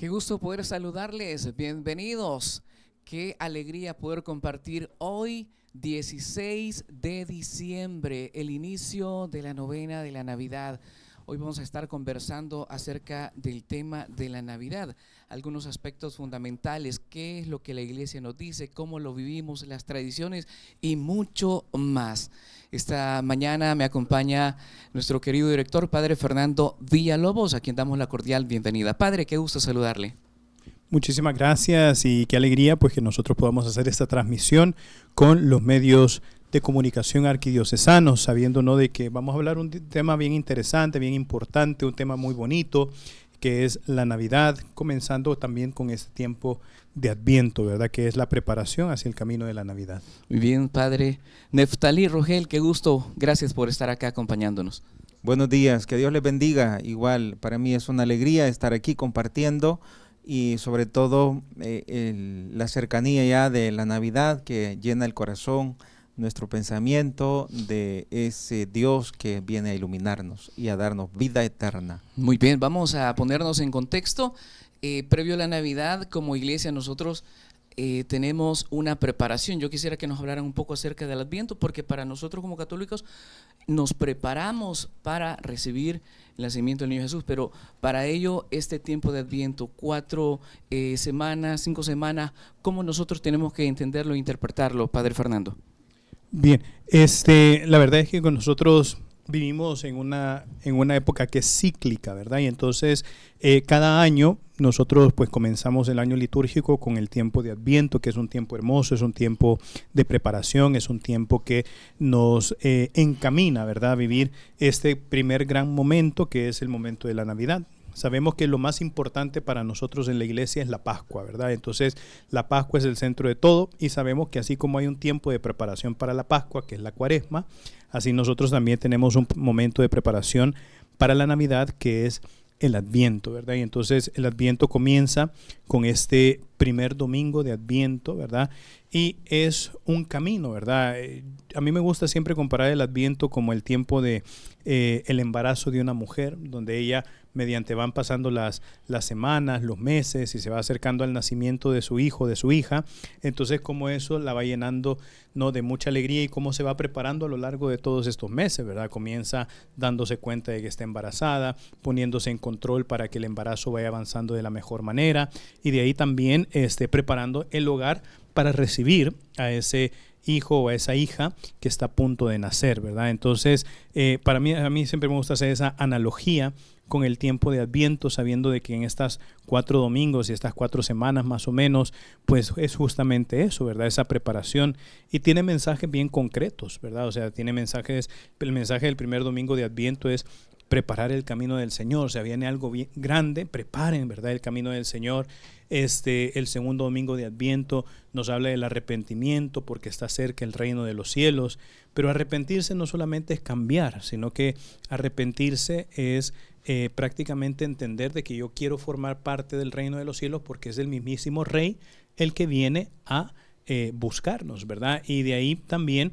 Qué gusto poder saludarles, bienvenidos. Qué alegría poder compartir hoy, 16 de diciembre, el inicio de la novena de la Navidad. Hoy vamos a estar conversando acerca del tema de la Navidad, algunos aspectos fundamentales, qué es lo que la iglesia nos dice, cómo lo vivimos, las tradiciones y mucho más. Esta mañana me acompaña nuestro querido director, Padre Fernando Villalobos, a quien damos la cordial bienvenida. Padre, qué gusto saludarle. Muchísimas gracias y qué alegría pues que nosotros podamos hacer esta transmisión con los medios de comunicación arquidiocesanos, sabiendo, ¿no?, de que vamos a hablar un tema bien interesante, bien importante, un tema muy bonito, que es la Navidad, comenzando también con este tiempo de Adviento, ¿verdad?, que es la preparación hacia el camino de la Navidad. Muy bien, Padre. Neftalí Rogel, qué gusto, gracias por estar acá acompañándonos. Buenos días, que Dios les bendiga. Igual, para mí es una alegría estar aquí compartiendo y sobre todo la cercanía ya de la Navidad que llena el corazón, nuestro pensamiento de ese Dios que viene a iluminarnos y a darnos vida eterna. Muy bien, vamos a ponernos en contexto. Previo a la Navidad, como iglesia, nosotros tenemos una preparación. Yo quisiera que nos hablaran un poco acerca del Adviento, porque para nosotros como católicos nos preparamos para recibir el nacimiento del niño Jesús, pero para ello este tiempo de Adviento, 4 semanas, 5 semanas, ¿cómo nosotros tenemos que entenderlo e interpretarlo, Padre Fernando? Bien, la verdad es que con nosotros vivimos en una época que es cíclica, ¿verdad? Y entonces cada año nosotros pues comenzamos el año litúrgico con el tiempo de Adviento, que es un tiempo hermoso, es un tiempo de preparación, es un tiempo que nos encamina, ¿verdad?, a vivir este primer gran momento que es el momento de la Navidad. Sabemos que lo más importante para nosotros en la iglesia es la Pascua, ¿verdad? Entonces la Pascua es el centro de todo y sabemos que así como hay un tiempo de preparación para la Pascua, que es la Cuaresma, así nosotros también tenemos un momento de preparación para la Navidad, que es el Adviento, ¿verdad? Y entonces el Adviento comienza con este primer domingo de Adviento, ¿verdad? Y es un camino, ¿verdad? A mí me gusta siempre comparar el Adviento como el tiempo de el embarazo de una mujer, donde ella mediante van pasando las semanas, los meses y se va acercando al nacimiento de su hijo, de su hija, entonces como eso la va llenando, ¿no?, de mucha alegría y cómo se va preparando a lo largo de todos estos meses, ¿verdad? Comienza dándose cuenta de que está embarazada, poniéndose en control para que el embarazo vaya avanzando de la mejor manera y de ahí también preparando el hogar para recibir a ese hijo o a esa hija que está a punto de nacer, ¿verdad? Entonces, a mí siempre me gusta hacer esa analogía con el tiempo de Adviento, sabiendo de que en estas 4 domingos y estas 4 semanas más o menos, pues es justamente eso, ¿verdad? Esa preparación y tiene mensajes bien concretos, ¿verdad? O sea, tiene mensajes, el mensaje del primer domingo de Adviento es preparar el camino del Señor, o sea, viene algo bien grande, preparen, ¿verdad?, el camino del Señor. El segundo domingo de Adviento nos habla del arrepentimiento porque está cerca el reino de los cielos, pero arrepentirse no solamente es cambiar, sino que arrepentirse es prácticamente entender de que yo quiero formar parte del reino de los cielos porque es el mismísimo Rey el que viene a buscarnos, ¿verdad? Y de ahí también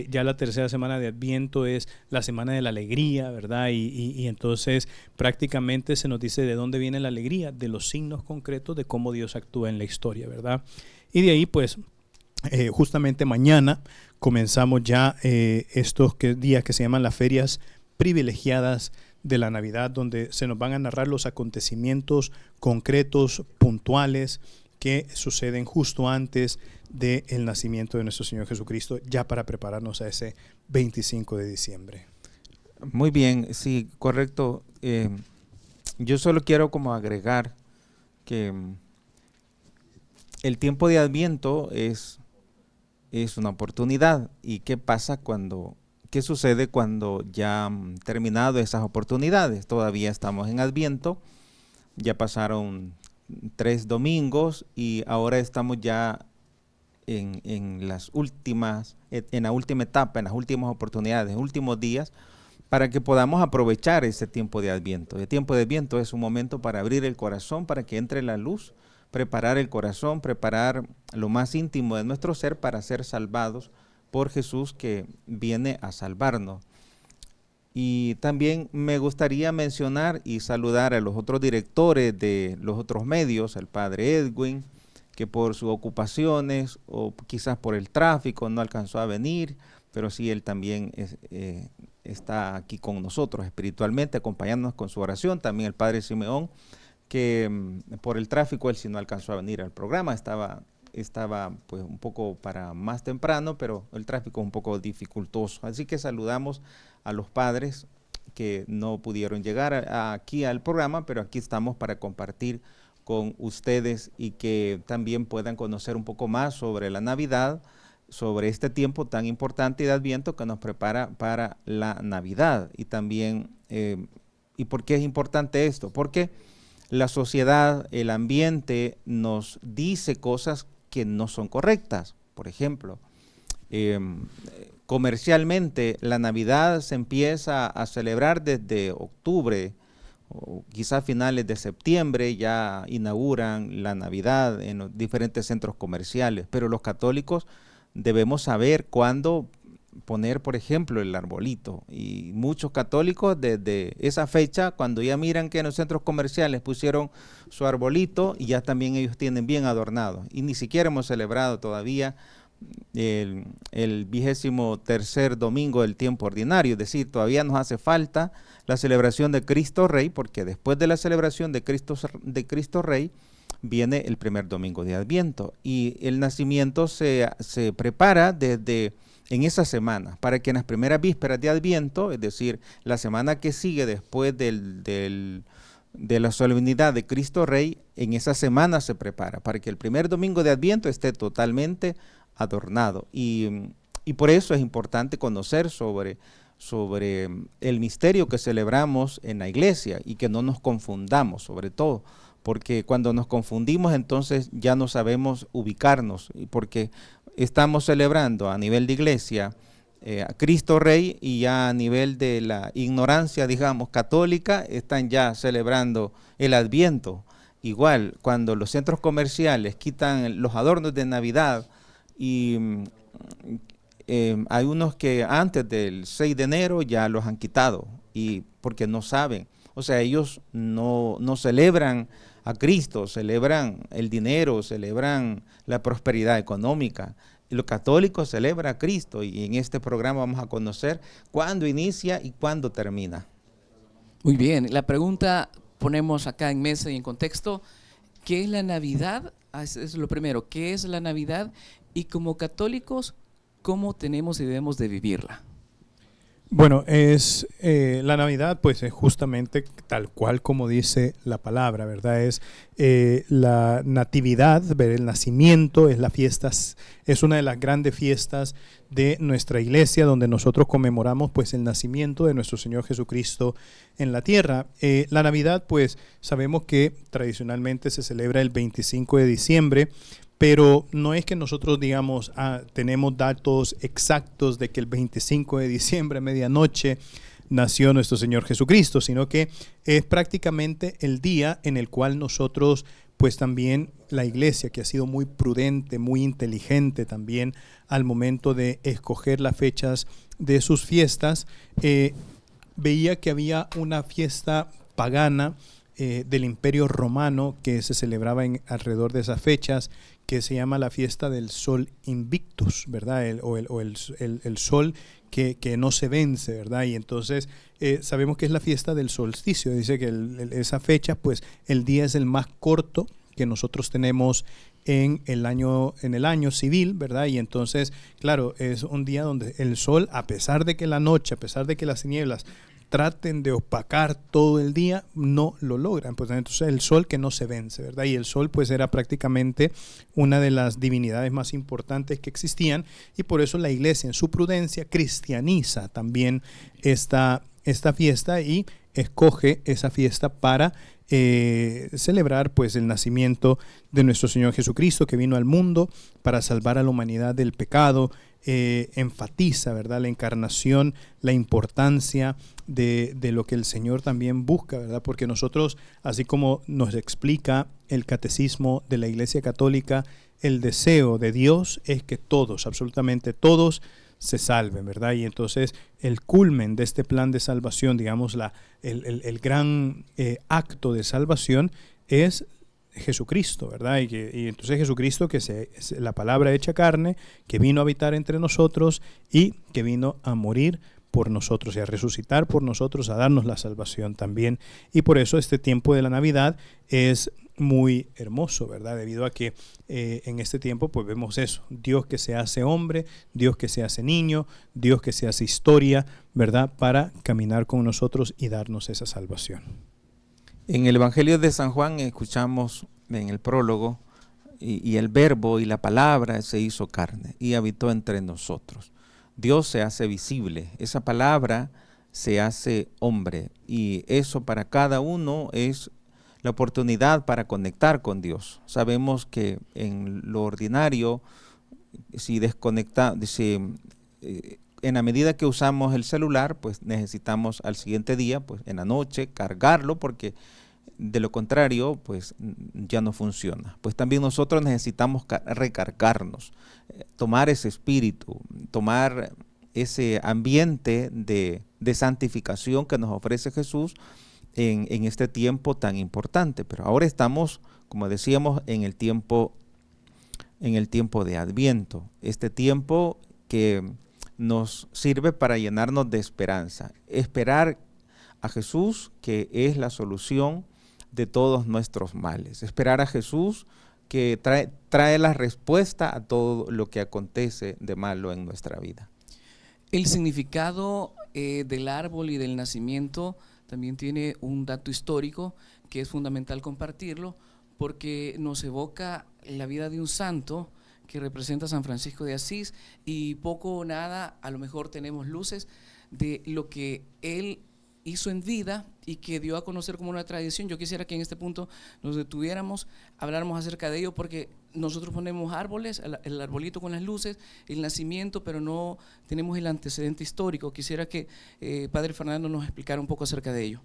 ya la tercera semana de Adviento es la semana de la alegría, ¿verdad? Y entonces prácticamente se nos dice de dónde viene la alegría, de los signos concretos de cómo Dios actúa en la historia, ¿verdad? Y de ahí pues justamente mañana comenzamos ya estos días que se llaman las ferias privilegiadas de la Navidad, donde se nos van a narrar los acontecimientos concretos, puntuales, que suceden justo antes del nacimiento de nuestro Señor Jesucristo, ya para prepararnos a ese 25 de diciembre. Muy bien, sí, correcto. Yo solo quiero como agregar que el tiempo de Adviento es una oportunidad. ¿Y qué pasa qué sucede cuando ya han terminado esas oportunidades? Todavía estamos en Adviento, ya pasaron 3 domingos y ahora estamos ya en la última etapa, en las últimas oportunidades, últimos días, para que podamos aprovechar ese tiempo de Adviento. El tiempo de Adviento es un momento para abrir el corazón, para que entre la luz, preparar el corazón, preparar lo más íntimo de nuestro ser para ser salvados por Jesús que viene a salvarnos. Y también me gustaría mencionar y saludar a los otros directores de los otros medios, al padre Edwin, que por sus ocupaciones o quizás por el tráfico no alcanzó a venir, pero sí él también está aquí con nosotros espiritualmente, acompañándonos con su oración. También el padre Simeón, que por el tráfico él sí no alcanzó a venir al programa, estaba pues un poco para más temprano, pero el tráfico es un poco dificultoso. Así que saludamos a los padres que no pudieron llegar aquí al programa, pero aquí estamos para compartir con ustedes y que también puedan conocer un poco más sobre la Navidad, sobre este tiempo tan importante de Adviento que nos prepara para la Navidad. Y también, ¿y por qué es importante esto? Porque la sociedad, el ambiente nos dice cosas que no son correctas. Por ejemplo, comercialmente la Navidad se empieza a celebrar desde octubre o quizás finales de septiembre, ya inauguran la Navidad en los diferentes centros comerciales, pero los católicos debemos saber cuándo poner, por ejemplo, el arbolito. Y muchos católicos desde esa fecha, cuando ya miran que en los centros comerciales pusieron su arbolito, y ya también ellos tienen bien adornado. Y ni siquiera hemos celebrado todavía el 23º domingo del tiempo ordinario, es decir, todavía nos hace falta la celebración de Cristo Rey, porque después de la celebración de Cristo Rey viene el primer domingo de Adviento, y el nacimiento se prepara desde en esa semana, para que en las primeras vísperas de Adviento, es decir, la semana que sigue después de la solemnidad de Cristo Rey, en esa semana se prepara, para que el primer domingo de Adviento esté totalmente adornado. Y por eso es importante conocer sobre el misterio que celebramos en la iglesia y que no nos confundamos, sobre todo, porque cuando nos confundimos entonces ya no sabemos ubicarnos, porque estamos celebrando a nivel de iglesia a Cristo Rey, y ya a nivel de la ignorancia, digamos, católica, están ya celebrando el Adviento. Igual, cuando los centros comerciales quitan los adornos de Navidad, y hay unos que antes del 6 de enero ya los han quitado, y porque no saben, o sea, ellos no celebran a Cristo, celebran el dinero, celebran la prosperidad económica. Y los católicos celebran a Cristo, y en este programa vamos a conocer cuándo inicia y cuándo termina. Muy bien, la pregunta ponemos acá en mesa y en contexto. ¿Qué es la Navidad? Es lo primero, ¿qué es la Navidad? Y como católicos, ¿cómo tenemos y debemos de vivirla? Bueno, la Navidad, pues es justamente tal cual como dice la palabra, ¿verdad? Es la natividad, ver el nacimiento, es la fiesta, es una de las grandes fiestas de nuestra iglesia, donde nosotros conmemoramos pues el nacimiento de nuestro Señor Jesucristo en la tierra. La Navidad, pues sabemos que tradicionalmente se celebra el 25 de diciembre, pero no es que nosotros digamos, tenemos datos exactos de que el 25 de diciembre a medianoche nació nuestro Señor Jesucristo, sino que es prácticamente el día en el cual nosotros, pues también la iglesia, que ha sido muy prudente, muy inteligente también al momento de escoger las fechas de sus fiestas, veía que había una fiesta pagana del Imperio Romano que se celebraba alrededor de esas fechas, que se llama la fiesta del Sol Invictus, ¿verdad? El sol que no se vence, ¿verdad? Y entonces sabemos que es la fiesta del solsticio. Dice que esa fecha, pues el día es el más corto que nosotros tenemos en el año civil, ¿verdad? Y entonces, claro, es un día donde el sol, a pesar de que la noche, a pesar de que las tinieblas traten de opacar todo el día, no lo logran. Pues entonces el sol que no se vence, ¿verdad? Y el sol pues era prácticamente una de las divinidades más importantes que existían, y por eso la iglesia en su prudencia cristianiza también esta fiesta y escoge esa fiesta para celebrar pues el nacimiento de nuestro Señor Jesucristo, que vino al mundo para salvar a la humanidad del pecado. Enfatiza, ¿verdad?, la encarnación, la importancia de lo que el Señor también busca, ¿verdad? Porque nosotros, así como nos explica el catecismo de la Iglesia Católica, el deseo de Dios es que todos, absolutamente todos, se salven, ¿verdad? Y entonces el culmen de este plan de salvación, digamos, el gran acto de salvación es Jesucristo, ¿verdad? Y entonces Jesucristo, que es la palabra hecha carne, que vino a habitar entre nosotros y que vino a morir por nosotros y a resucitar por nosotros, a darnos la salvación también. Y por eso este tiempo de la Navidad es muy hermoso, ¿verdad? Debido a que en este tiempo pues vemos eso, Dios que se hace hombre, Dios que se hace niño, Dios que se hace historia, ¿verdad? Para caminar con nosotros y darnos esa salvación. En el Evangelio de San Juan escuchamos en el prólogo, y el verbo y la palabra se hizo carne y habitó entre nosotros. Dios se hace visible, esa palabra se hace hombre, y eso para cada uno es la oportunidad para conectar con Dios. Sabemos que en lo ordinario, en la medida que usamos el celular, pues necesitamos al siguiente día, pues en la noche, cargarlo, porque de lo contrario, pues ya no funciona. Pues también nosotros necesitamos recargarnos, tomar ese espíritu, tomar ese ambiente de santificación que nos ofrece Jesús en este tiempo tan importante. Pero ahora estamos, como decíamos, en el tiempo de Adviento, este tiempo que nos sirve para llenarnos de esperanza, esperar a Jesús, que es la solución de todos nuestros males, esperar a Jesús, que trae la respuesta a todo lo que acontece de malo en nuestra vida. El significado del árbol y del nacimiento también tiene un dato histórico que es fundamental compartirlo, porque nos evoca la vida de un santo que representa a San Francisco de Asís, y poco o nada, a lo mejor tenemos luces de lo que él hizo en vida y que dio a conocer como una tradición. Yo quisiera que en este punto nos detuviéramos, habláramos acerca de ello, porque nosotros ponemos árboles, el arbolito con las luces, el nacimiento, pero no tenemos el antecedente histórico. Quisiera que Padre Fernando nos explicara un poco acerca de ello.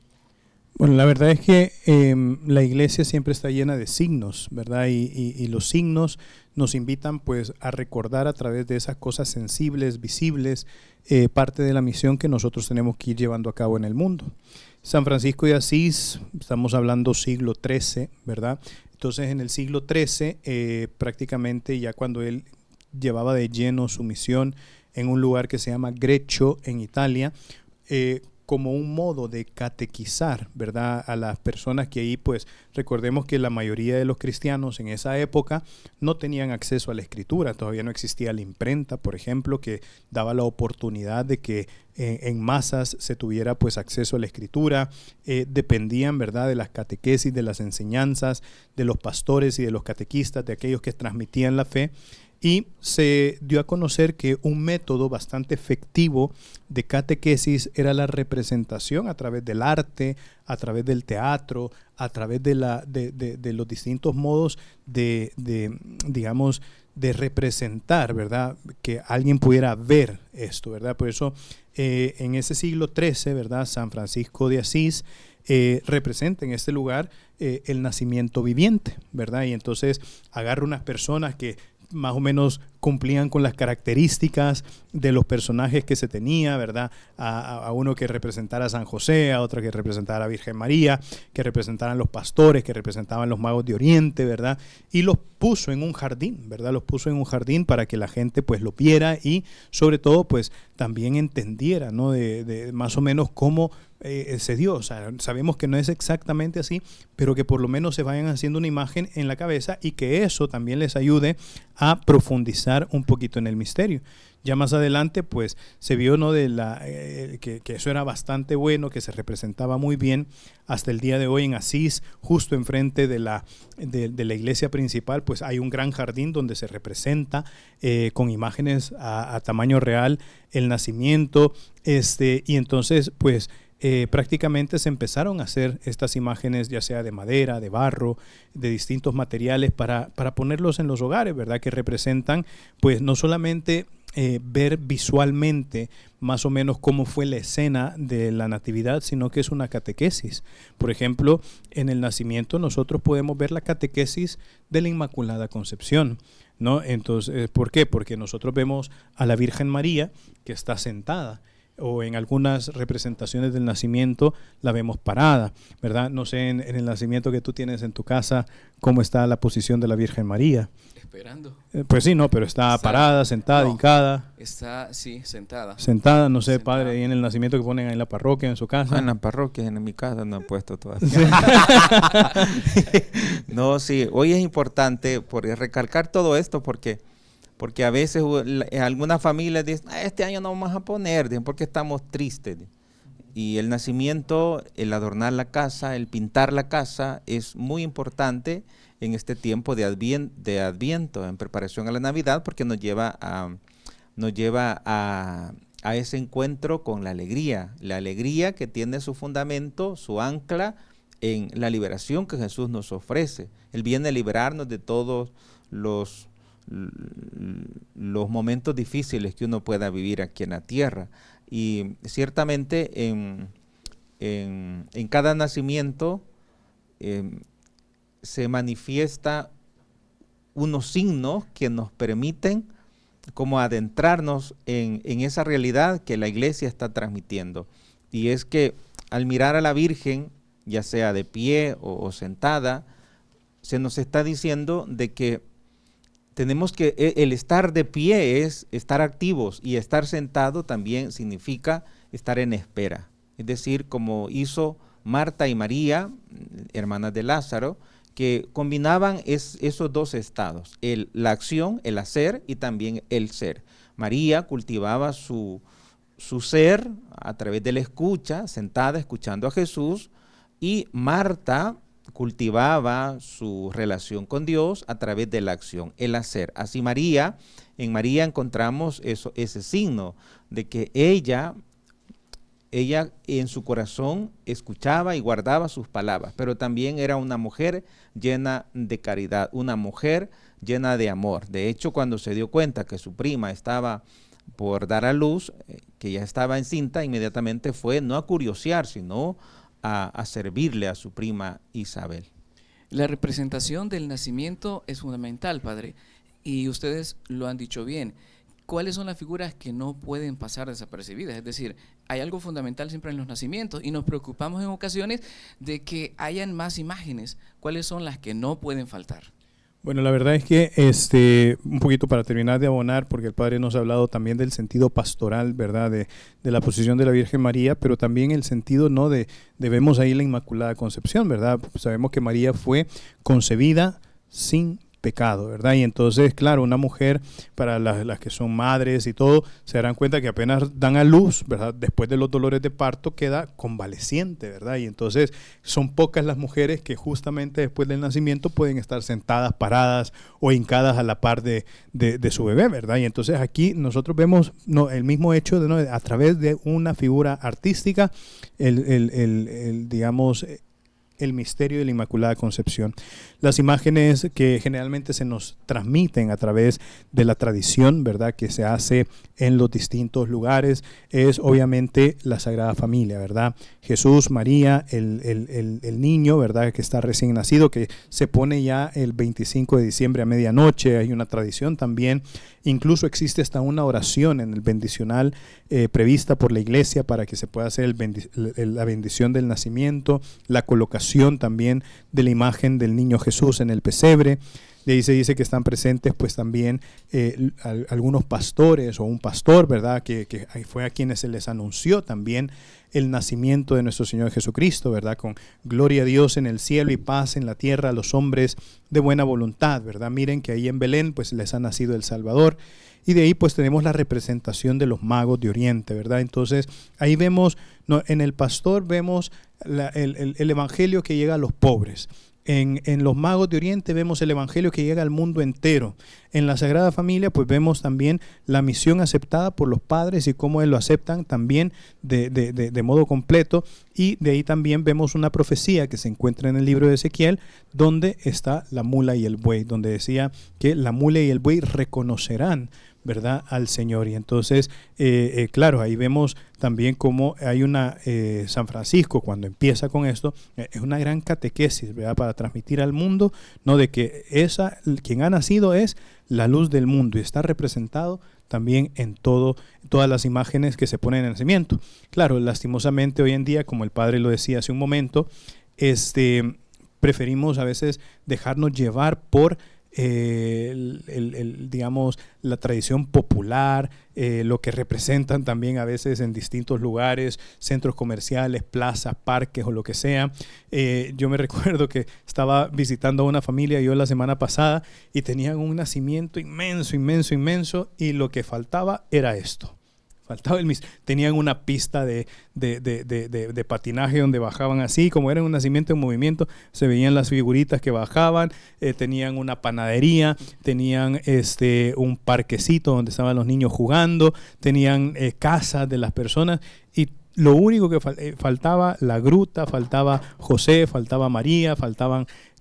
Bueno, la verdad es que la iglesia siempre está llena de signos, ¿verdad? Y los signos nos invitan pues a recordar a través de esas cosas sensibles, visibles, parte de la misión que nosotros tenemos que ir llevando a cabo en el mundo. San Francisco de Asís, estamos hablando siglo XIII, ¿verdad? Entonces en el siglo XIII, prácticamente ya cuando él llevaba de lleno su misión en un lugar que se llama Greccio en Italia, como un modo de catequizar, ¿verdad?, a las personas que ahí, pues recordemos que la mayoría de los cristianos en esa época no tenían acceso a la escritura, todavía no existía la imprenta, por ejemplo, que daba la oportunidad de que en masas se tuviera pues acceso a la escritura, dependían, ¿verdad?, de las catequesis, de las enseñanzas, de los pastores y de los catequistas, de aquellos que transmitían la fe. Y se dio a conocer que un método bastante efectivo de catequesis era la representación a través del arte, a través del teatro, a través de los distintos modos digamos, de representar, ¿verdad?, que alguien pudiera ver esto, ¿verdad? Por eso en ese siglo XIII, ¿verdad?, San Francisco de Asís representa en este lugar el nacimiento viviente, ¿verdad? Y entonces agarra unas personas que más o menos cumplían con las características de los personajes que se tenía, ¿verdad? A uno que representara a San José, a otro que representara a la Virgen María, que representaran los pastores, que representaban los magos de Oriente, ¿verdad? Y los puso en un jardín, ¿verdad? Los puso en un jardín para que la gente pues lo viera y sobre todo pues también entendiera, ¿no? De más o menos cómo se dio. O sea, sabemos que no es exactamente así, pero que por lo menos se vayan haciendo una imagen en la cabeza y que eso también les ayude a profundizar un poquito en el misterio. Ya más adelante pues se vio, ¿no?, que eso era bastante bueno, que se representaba muy bien. Hasta el día de hoy en Asís, justo enfrente de la iglesia principal, pues hay un gran jardín donde se representa con imágenes a tamaño real el nacimiento, y entonces pues prácticamente se empezaron a hacer estas imágenes, ya sea de madera, de barro, de distintos materiales para ponerlos en los hogares, ¿verdad?, que representan pues no solamente ver visualmente más o menos cómo fue la escena de la natividad, sino que es una catequesis. Por ejemplo, en el nacimiento nosotros podemos ver la catequesis de la Inmaculada Concepción, ¿no? Entonces, ¿por qué? Porque nosotros vemos a la Virgen María que está sentada, o en algunas representaciones del nacimiento la vemos parada, ¿verdad? No sé, en el nacimiento que tú tienes en tu casa, ¿cómo está la posición de la Virgen María? Esperando. Pues sí, no, pero está parada, sentada, no, hincada. Está, sí, sentada. Sentada, no sé, Sentada. padre, ahí en el nacimiento que ponen ahí en la parroquia, en su casa. En la parroquia, en mi casa no he puesto todavía. No, sí, hoy es importante recalcar todo esto porque a veces algunas familias dicen, este año no vamos a poner, dicen, porque estamos tristes. Y el nacimiento, el adornar la casa, el pintar la casa es muy importante en este tiempo de Adviento, en preparación a la Navidad, porque nos lleva a ese encuentro con la alegría que tiene su fundamento, su ancla en la liberación que Jesús nos ofrece. Él viene a liberarnos de todos los momentos difíciles que uno pueda vivir aquí en la tierra. Y ciertamente en cada nacimiento se manifiesta unos signos que nos permiten como adentrarnos en esa realidad que la iglesia está transmitiendo. Y es que al mirar a la Virgen, ya sea de pie o sentada, se nos está diciendo de que tenemos que, el estar de pie es estar activos, y estar sentado también significa estar en espera. Es decir, como hizo Marta y María, hermanas de Lázaro, que combinaban esos dos estados, la acción, el hacer, y también el ser. María cultivaba su ser a través de la escucha, sentada escuchando a Jesús, y Marta cultivaba su relación con Dios a través de la acción, el hacer. Así en María encontramos ese signo de que ella en su corazón escuchaba y guardaba sus palabras, pero también era una mujer llena de caridad, una mujer llena de amor. De hecho, cuando se dio cuenta que su prima estaba por dar a luz, que ya estaba encinta, inmediatamente fue no a curiosear, sino a servirle a su prima Isabel. La representación del nacimiento es fundamental, padre, y ustedes lo han dicho bien. ¿Cuáles son las figuras que no pueden pasar desapercibidas? Es decir, hay algo fundamental siempre en los nacimientos y nos preocupamos en ocasiones de que hayan más imágenes. ¿Cuáles son las que no pueden faltar? Bueno, la verdad es que un poquito para terminar de abonar, porque el padre nos ha hablado también del sentido pastoral, ¿verdad? De la posición de la Virgen María, pero también el sentido, ¿no? Vemos ahí la Inmaculada Concepción, ¿verdad? Sabemos que María fue concebida sin pecado, ¿verdad? Y entonces, claro, una mujer, para las que son madres y todo, se darán cuenta que apenas dan a luz, ¿verdad? Después de los dolores de parto queda convaleciente, ¿verdad? Y entonces son pocas las mujeres que justamente después del nacimiento pueden estar sentadas, paradas o hincadas a la par de su bebé, ¿verdad? Y entonces aquí nosotros vemos el mismo hecho a través de una figura artística, digamos, el misterio de la Inmaculada Concepción. Las imágenes que generalmente se nos transmiten a través de la tradición, ¿verdad?, que se hace en los distintos lugares, es obviamente la Sagrada Familia, ¿verdad? Jesús, María, el niño, ¿verdad?, que está recién nacido, que se pone ya el 25 de diciembre a medianoche. Hay una tradición también, incluso existe hasta una oración en el bendicional prevista por la iglesia para que se pueda hacer la bendición del nacimiento, la colocación también de la imagen del niño Jesús en el pesebre. De ahí se dice que están presentes pues también algunos pastores o un pastor, ¿verdad?, que fue a quienes se les anunció también el nacimiento de nuestro Señor Jesucristo, ¿verdad?, con gloria a Dios en el cielo y paz en la tierra a los hombres de buena voluntad, ¿verdad? Miren que ahí en Belén pues les ha nacido el Salvador. Y de ahí pues tenemos la representación de los magos de Oriente, ¿verdad? Entonces ahí vemos, en el pastor vemos el evangelio que llega a los pobres. En los magos de Oriente vemos el evangelio que llega al mundo entero. En la Sagrada Familia pues vemos también la misión aceptada por los padres y cómo lo aceptan también de modo completo. Y de ahí también vemos una profecía que se encuentra en el libro de Ezequiel, donde está la mula y el buey, donde decía que la mula y el buey reconocerán, ¿verdad?, al Señor. Y entonces, claro, ahí vemos también cómo hay una, San Francisco, cuando empieza con esto, es una gran catequesis, ¿verdad?, para transmitir al mundo, ¿no?, de que quien ha nacido es la luz del mundo y está representado también en todas las imágenes que se ponen en el nacimiento. Claro, lastimosamente hoy en día, como el padre lo decía hace un momento, preferimos a veces dejarnos llevar por digamos, la tradición popular, lo que representan también a veces en distintos lugares, centros comerciales, plazas, parques o lo que sea. Yo me recuerdo que estaba visitando a una familia yo la semana pasada y tenían un nacimiento inmenso, inmenso, inmenso, y lo que faltaba era esto. Faltaba tenían una pista de patinaje donde bajaban así, como era un nacimiento en movimiento, se veían las figuritas que bajaban, tenían una panadería, tenían un parquecito donde estaban los niños jugando, tenían casas de las personas, y lo único que faltaba, la gruta, faltaba José, faltaba María,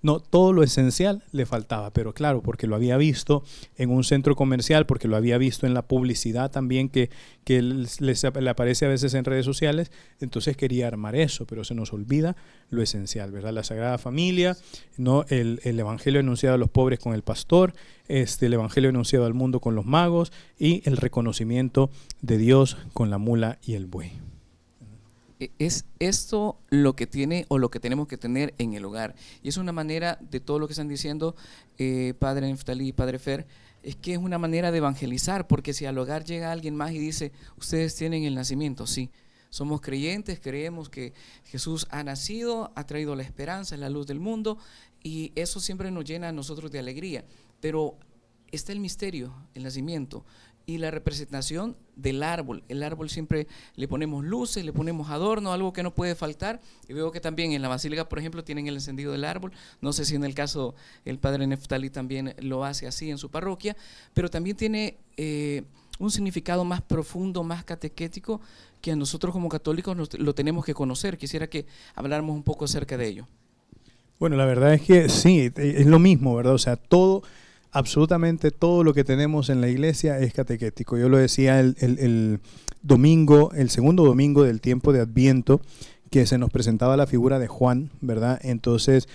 no, todo lo esencial le faltaba, pero claro, porque lo había visto en un centro comercial, porque lo había visto en la publicidad también que le aparece a veces en redes sociales, entonces quería armar eso, pero se nos olvida lo esencial, ¿verdad? La Sagrada Familia, ¿no? El Evangelio anunciado a los pobres con el pastor, el Evangelio anunciado al mundo con los magos, y el reconocimiento de Dios con la mula y el buey. Es esto lo que tiene o lo que tenemos que tener en el hogar, y es una manera de todo lo que están diciendo, Padre Neftalí y Padre Fer, es que es una manera de evangelizar, porque si al hogar llega alguien más y dice, ustedes tienen el nacimiento, sí, somos creyentes, creemos que Jesús ha nacido, ha traído la esperanza, la luz del mundo, y eso siempre nos llena a nosotros de alegría, pero está el misterio, el nacimiento y la representación del árbol. El árbol siempre le ponemos luces, le ponemos adorno, algo que no puede faltar. Y veo que también en la basílica, por ejemplo, tienen el encendido del árbol. No sé si en el caso el padre Neftalí también lo hace así en su parroquia, pero también tiene un significado más profundo, más catequético, que a nosotros como católicos lo tenemos que conocer. Quisiera que habláramos un poco acerca de ello. Bueno, la verdad es que sí, es lo mismo, ¿verdad? O sea, absolutamente todo lo que tenemos en la iglesia es catequético. Yo lo decía el domingo, el segundo domingo del tiempo de Adviento, que se nos presentaba la figura de Juan, ¿verdad? Entonces,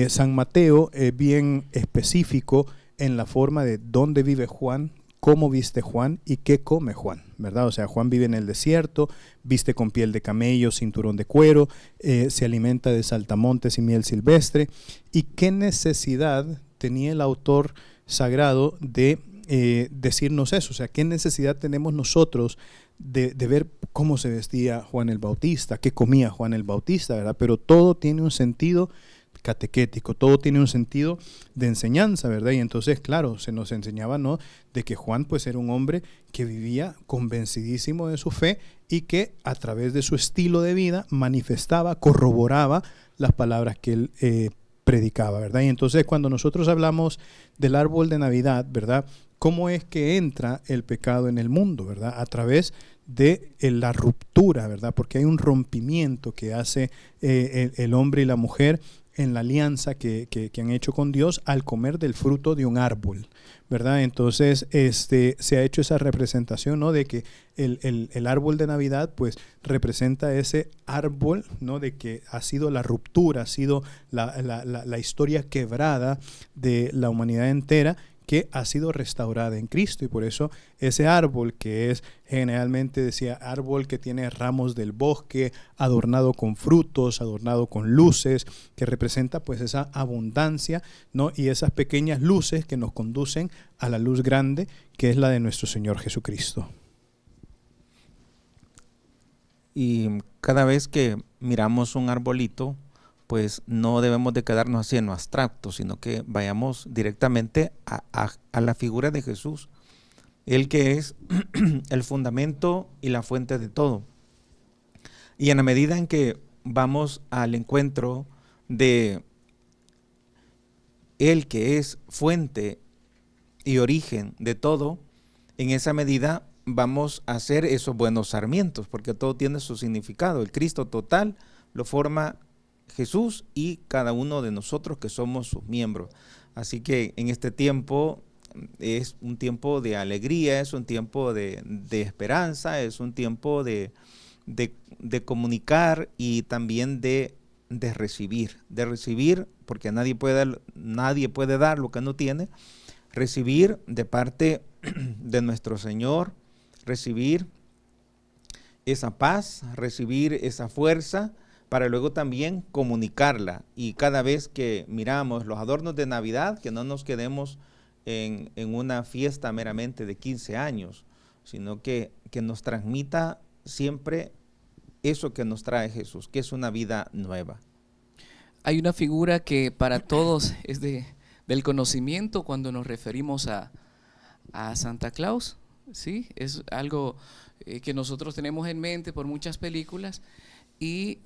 San Mateo es bien específico en la forma de dónde vive Juan, cómo viste Juan y qué come Juan, ¿verdad? O sea, Juan vive en el desierto, viste con piel de camello, cinturón de cuero, se alimenta de saltamontes y miel silvestre. ¿Y qué necesidad tenía el autor sagrado de decirnos eso? O sea, ¿qué necesidad tenemos nosotros de ver cómo se vestía Juan el Bautista, qué comía Juan el Bautista, ¿verdad? Pero todo tiene un sentido catequético, todo tiene un sentido de enseñanza, ¿verdad? Y entonces, claro, se nos enseñaba, ¿no?, de que Juan pues era un hombre que vivía convencidísimo de su fe y que a través de su estilo de vida manifestaba, corroboraba las palabras que él predicaba, ¿verdad? Y entonces cuando nosotros hablamos del árbol de Navidad, ¿verdad?, ¿cómo es que entra el pecado en el mundo, ¿verdad? A través de la ruptura, ¿verdad? Porque hay un rompimiento que hace el hombre y la mujer en la alianza que han hecho con Dios al comer del fruto de un árbol, ¿verdad? Entonces se ha hecho esa representación, ¿no?, de que el árbol de Navidad pues representa ese árbol, ¿no?, de que ha sido la ruptura, ha sido la historia quebrada de la humanidad entera, que ha sido restaurada en Cristo. Y por eso ese árbol, que es generalmente, decía, árbol que tiene ramos del bosque, adornado con frutos, adornado con luces, que representa pues esa abundancia, ¿no?, y esas pequeñas luces que nos conducen a la luz grande, que es la de nuestro Señor Jesucristo. Y cada vez que miramos un arbolito, pues no debemos de quedarnos así en lo abstracto, sino que vayamos directamente a la figura de Jesús, Él que es el fundamento y la fuente de todo. Y en la medida en que vamos al encuentro de Él que es fuente y origen de todo, en esa medida vamos a hacer esos buenos sarmientos, porque todo tiene su significado. El Cristo total lo forma Jesús y cada uno de nosotros que somos sus miembros. Así que en este tiempo es un tiempo de alegría, es un tiempo de esperanza, es un tiempo de comunicar y también de recibir, porque nadie puede dar lo que no tiene, recibir de parte de nuestro Señor, recibir esa paz, recibir esa fuerza, para luego también comunicarla. Y cada vez que miramos los adornos de Navidad, que no nos quedemos en una fiesta meramente de 15 años, sino que nos transmita siempre eso que nos trae Jesús, que es una vida nueva. Hay una figura que para todos es del conocimiento cuando nos referimos a Santa Claus, ¿sí? Es algo que nosotros tenemos en mente por muchas películas, y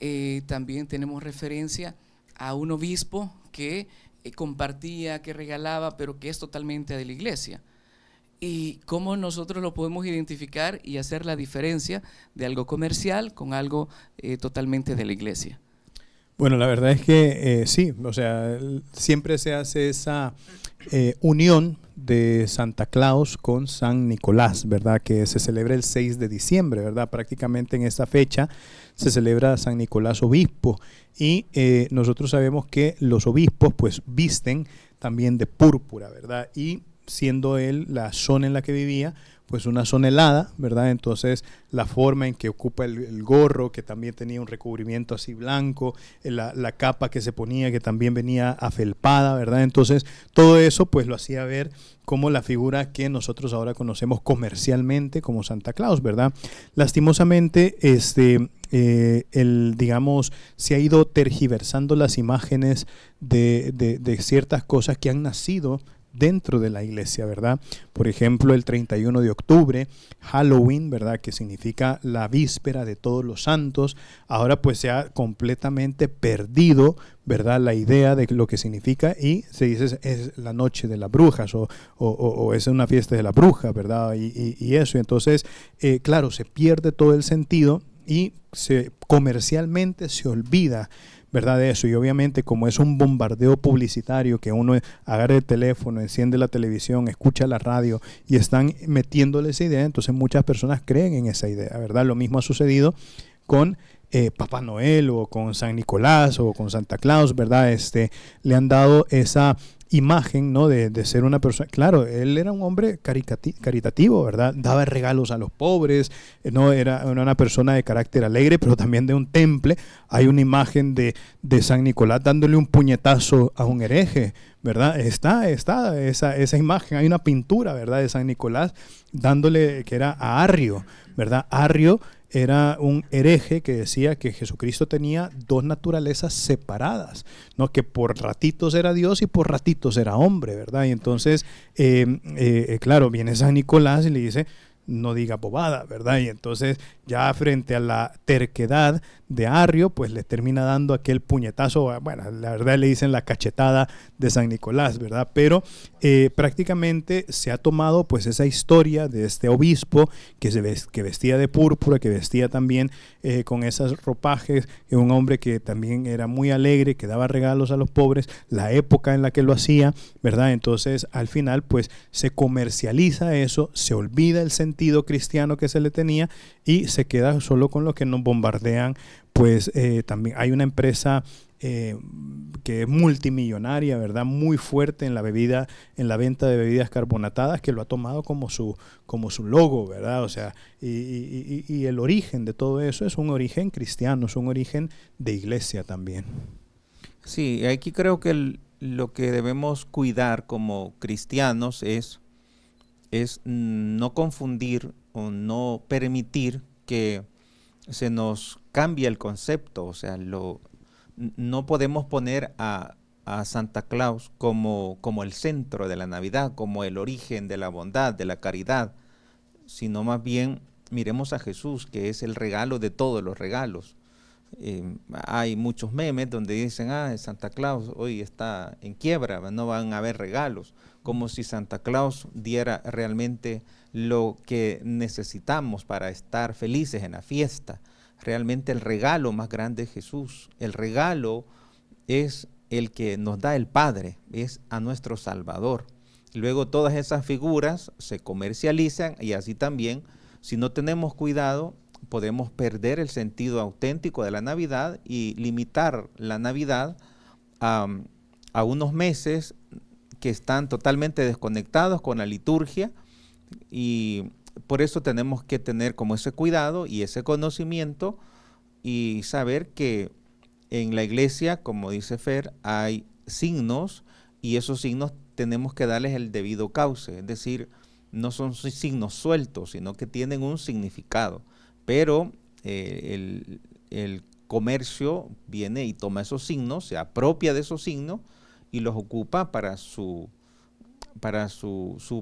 también tenemos referencia a un obispo que compartía, que regalaba, pero que es totalmente de la iglesia. Y cómo nosotros lo podemos identificar y hacer la diferencia de algo comercial con algo totalmente de la iglesia. Bueno, la verdad es que sí, o sea, siempre se hace esa unión de Santa Claus con San Nicolás, ¿verdad? Que se celebra el 6 de diciembre, ¿verdad? Prácticamente en esta fecha se celebra San Nicolás obispo, y nosotros sabemos que los obispos pues visten también de púrpura, ¿verdad? Y siendo él la zona en la que vivía, pues una zona helada, ¿verdad? Entonces la forma en que ocupa el gorro, que también tenía un recubrimiento así blanco, la capa que se ponía, que también venía afelpada, ¿verdad? Entonces todo eso pues lo hacía ver como la figura que nosotros ahora conocemos comercialmente como Santa Claus, ¿verdad? Lastimosamente, digamos, se ha ido tergiversando las imágenes de ciertas cosas que han nacido dentro de la iglesia, ¿verdad? Por ejemplo, el 31 de octubre, Halloween, ¿verdad? Que significa la víspera de todos los santos. Ahora pues se ha completamente perdido, ¿verdad? La idea de lo que significa, y se dice es la noche de las brujas o es una fiesta de la bruja, ¿verdad? Y eso, entonces, claro, se pierde todo el sentido y comercialmente se olvida, ¿verdad? De eso. Y obviamente, como es un bombardeo publicitario, que uno agarra el teléfono, enciende la televisión, escucha la radio y están metiéndole esa idea, entonces muchas personas creen en esa idea, ¿verdad? Lo mismo ha sucedido con Papá Noel o con San Nicolás o con Santa Claus, ¿verdad? Le han dado esa imagen, ¿no? De ser una persona, claro, él era un hombre caritativo, ¿verdad? Daba regalos a los pobres, no era una persona de carácter alegre, pero también de un temple. Hay una imagen de San Nicolás dándole un puñetazo a un hereje, ¿verdad? Está esa imagen. Hay una pintura, ¿verdad? De San Nicolás dándole, que era a Arrio, ¿verdad? Arrio era un hereje que decía que Jesucristo tenía dos naturalezas separadas, ¿no? Que por ratitos era Dios y por ratitos era hombre, ¿verdad? Y entonces, claro, viene San Nicolás y le dice, no diga bobada, ¿verdad? Y entonces ya frente a la terquedad de Arrio, pues le termina dando aquel puñetazo, bueno, la verdad le dicen la cachetada de San Nicolás, ¿verdad? Pero prácticamente se ha tomado pues esa historia de este obispo que vestía de púrpura, que vestía también con esos ropajes, un hombre que también era muy alegre, que daba regalos a los pobres, la época en la que lo hacía, ¿verdad? Entonces al final pues se comercializa eso, se olvida el sentido cristiano que se le tenía y se queda solo con lo que nos bombardean. Pues también hay una empresa que es multimillonaria, ¿verdad? Muy fuerte en la venta de bebidas carbonatadas, que lo ha tomado como su logo, ¿verdad? O sea, y el origen de todo eso es un origen cristiano, es un origen de iglesia también. Sí, aquí creo que lo que debemos cuidar como cristianos es no confundir o no permitir que se nos cambie el concepto. O sea, no podemos poner a Santa Claus como el centro de la Navidad, como el origen de la bondad, de la caridad, sino más bien miremos a Jesús, que es el regalo de todos los regalos. Hay muchos memes donde dicen, Santa Claus hoy está en quiebra, no van a haber regalos, como si Santa Claus diera realmente lo que necesitamos para estar felices en la fiesta. Realmente el regalo más grande es Jesús. El regalo es el que nos da el Padre, es a nuestro Salvador. luego todas esas figuras se comercializan y así también, si no tenemos cuidado, podemos perder el sentido auténtico de la Navidad y limitar la Navidad a unos meses que están totalmente desconectados con la liturgia, y por eso tenemos que tener como ese cuidado y ese conocimiento y saber que en la iglesia, como dice Fer, hay signos y esos signos tenemos que darles el debido cauce, es decir, no son signos sueltos, sino que tienen un significado, pero el comercio viene y toma esos signos, se apropia de esos signos y los ocupa para su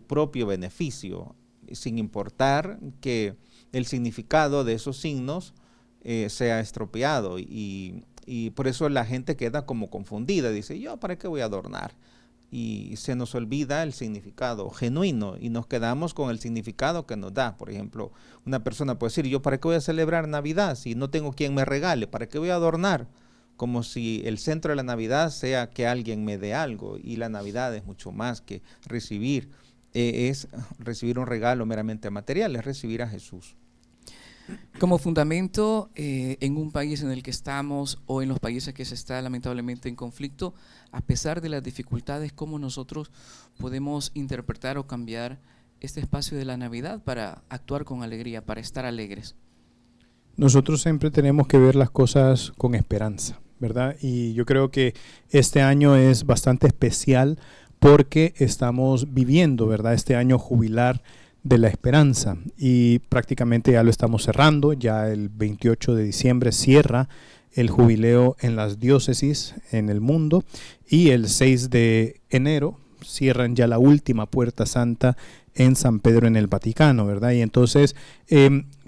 propio beneficio, sin importar que el significado de esos signos sea estropeado, y por eso la gente queda como confundida, dice, yo ¿para qué voy a adornar? Y se nos olvida el significado genuino y nos quedamos con el significado que nos da. Por ejemplo, una persona puede decir, yo ¿para qué voy a celebrar Navidad si no tengo quien me regale? ¿Para qué voy a adornar? Como si el centro de la Navidad sea que alguien me dé algo, y la Navidad es mucho más que recibir, es recibir un regalo meramente material, es recibir a Jesús. Como fundamento, en un país en el que estamos o en los países que se está lamentablemente en conflicto, a pesar de las dificultades, ¿cómo nosotros podemos interpretar o cambiar este espacio de la Navidad para actuar con alegría, para estar alegres? Nosotros siempre tenemos que ver las cosas con esperanza, ¿verdad? Y yo creo que este año es bastante especial porque estamos viviendo, ¿verdad?, este año jubilar de la esperanza, y prácticamente ya lo estamos cerrando. Ya el 28 de diciembre cierra el jubileo en las diócesis en el mundo, y el 6 de enero cierran ya la última puerta santa en San Pedro en el Vaticano, ¿verdad? Y entonces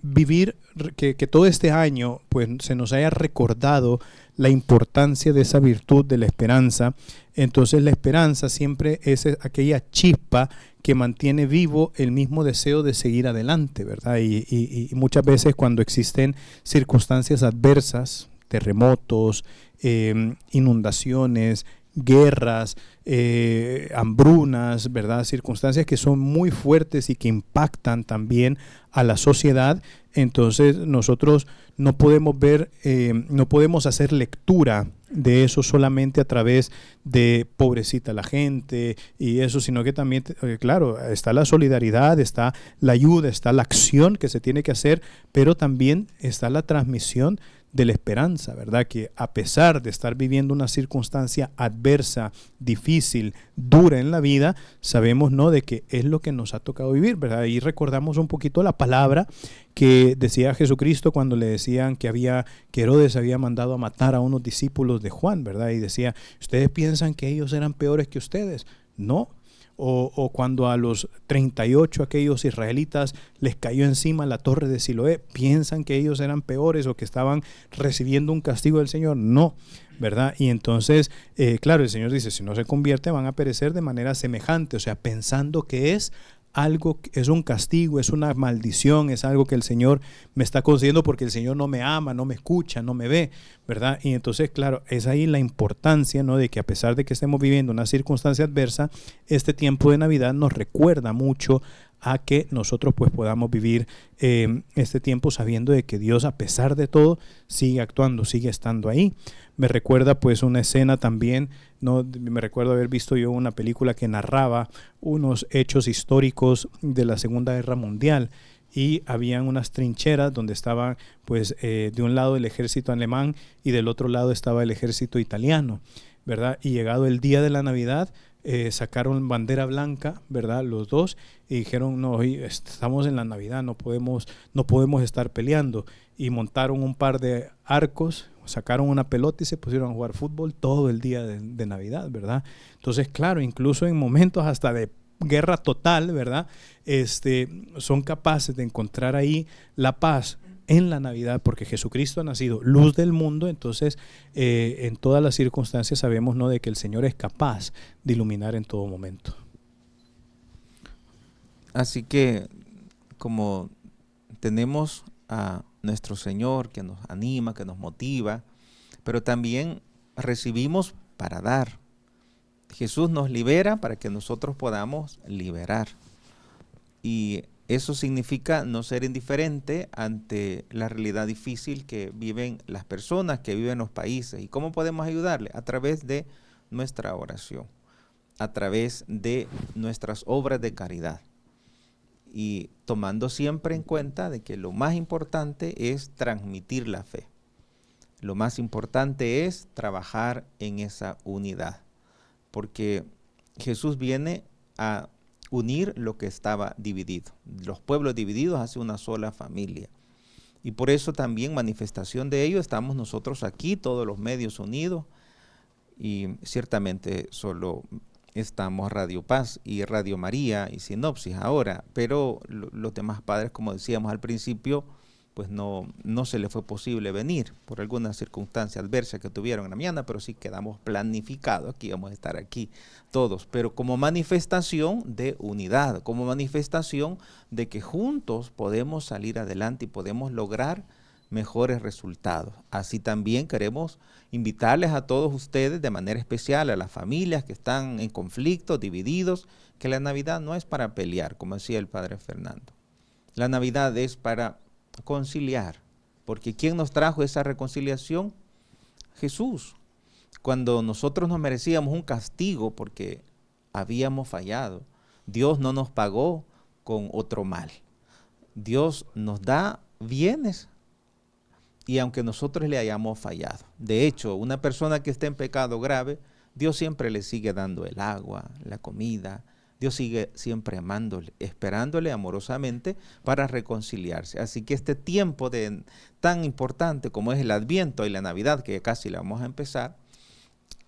vivir que todo este año pues se nos haya recordado la importancia de esa virtud de la esperanza. Entonces la esperanza siempre es aquella chispa que mantiene vivo el mismo deseo de seguir adelante, ¿verdad? Y muchas veces cuando existen circunstancias adversas, terremotos, inundaciones, guerras, hambrunas, ¿verdad?, circunstancias que son muy fuertes y que impactan también a la sociedad, entonces nosotros no podemos ver, no podemos hacer lectura de eso solamente a través de pobrecita la gente y eso, sino que también, claro, está la solidaridad, está la ayuda, está la acción que se tiene que hacer, pero también está la transmisión de la esperanza, ¿verdad? Que a pesar de estar viviendo una circunstancia adversa, difícil, dura en la vida, sabemos, ¿no?, de que es lo que nos ha tocado vivir, ¿verdad? Y recordamos un poquito la palabra que decía Jesucristo cuando le decían que Herodes había mandado a matar a unos discípulos de Juan, ¿verdad? Y decía, ¿ustedes piensan que ellos eran peores que ustedes? No. O cuando a los 38 aquellos israelitas les cayó encima la torre de Siloé, ¿piensan que ellos eran peores o que estaban recibiendo un castigo del Señor? No, ¿verdad? Y entonces, claro, el Señor dice, si no se convierte van a perecer de manera semejante, o sea, pensando que es algo, es un castigo, es una maldición, es algo que el Señor me está concediendo porque el Señor no me ama, no me escucha, no me ve, ¿verdad? Y entonces, claro, es ahí la importancia, ¿no?, de que a pesar de que estemos viviendo una circunstancia adversa, este tiempo de Navidad nos recuerda mucho a que nosotros pues podamos vivir este tiempo sabiendo de que Dios, a pesar de todo, sigue actuando, sigue estando ahí. Me recuerda pues una escena también, ¿no? Me recuerdo haber visto yo una película que narraba unos hechos históricos de la Segunda Guerra Mundial, y habían unas trincheras donde estaban pues de un lado el ejército alemán y del otro lado estaba el ejército italiano, ¿verdad? Y llegado el día de la Navidad, sacaron bandera blanca, ¿verdad?, los dos, y dijeron, no, estamos en la Navidad, no podemos estar peleando, y montaron un par de arcos, sacaron una pelota y se pusieron a jugar fútbol todo el día de Navidad, ¿verdad? Entonces, claro, incluso en momentos hasta de guerra total, ¿verdad?, son capaces de encontrar ahí la paz en la Navidad, porque Jesucristo ha nacido, luz del mundo. Entonces en todas las circunstancias sabemos, ¿no?, de que el Señor es capaz de iluminar en todo momento. Así que como tenemos a nuestro Señor que nos anima, que nos motiva, pero también recibimos para dar. Jesús nos libera para que nosotros podamos liberar. Y eso significa no ser indiferente ante la realidad difícil que viven las personas, que viven los países. ¿Y cómo podemos ayudarle? A través de nuestra oración, a través de nuestras obras de caridad. Y tomando siempre en cuenta de que lo más importante es transmitir la fe. Lo más importante es trabajar en esa unidad. Porque Jesús viene a unir lo que estaba dividido. Los pueblos divididos hacen una sola familia. Y por eso también manifestación de ello estamos nosotros aquí, todos los medios unidos. Y ciertamente solo estamos Radio Paz y Radio María y Sinopsis ahora, pero los demás padres, como decíamos al principio, pues no se les fue posible venir por alguna circunstancia adversa que tuvieron en la mañana, pero sí quedamos planificados que íbamos a estar aquí todos, pero como manifestación de unidad, como manifestación de que juntos podemos salir adelante y podemos lograr mejores resultados. Así también queremos invitarles a todos ustedes de manera especial, a las familias que están en conflicto, divididos, que la Navidad no es para pelear, como decía el Padre Fernando. La Navidad es para conciliar, porque ¿quién nos trajo esa reconciliación? Jesús. Cuando nosotros nos merecíamos un castigo porque habíamos fallado, Dios no nos pagó con otro mal. Dios nos da bienes y aunque nosotros le hayamos fallado. De hecho, una persona que esté en pecado grave, Dios siempre le sigue dando el agua, la comida. Dios sigue siempre amándole, esperándole amorosamente para reconciliarse. Así que este tiempo tan importante como es el Adviento y la Navidad, que casi la vamos a empezar,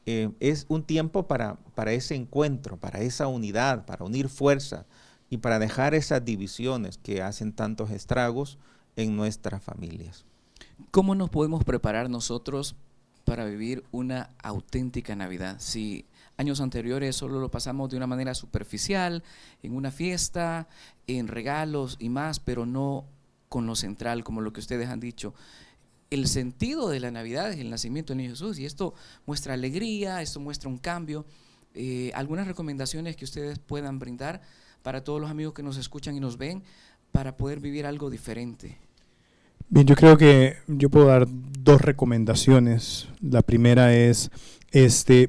es un tiempo para ese encuentro, para esa unidad, para unir fuerzas y para dejar esas divisiones que hacen tantos estragos en nuestras familias. ¿Cómo nos podemos preparar nosotros para vivir una auténtica Navidad? Si años anteriores solo lo pasamos de una manera superficial, en una fiesta, en regalos y más, pero no con lo central, como lo que ustedes han dicho. El sentido de la Navidad es el nacimiento del Niño Jesús, y esto muestra alegría, esto muestra un cambio. Algunas recomendaciones que ustedes puedan brindar para todos los amigos que nos escuchan y nos ven para poder vivir algo diferente. Bien, yo creo que yo puedo dar dos recomendaciones. La primera es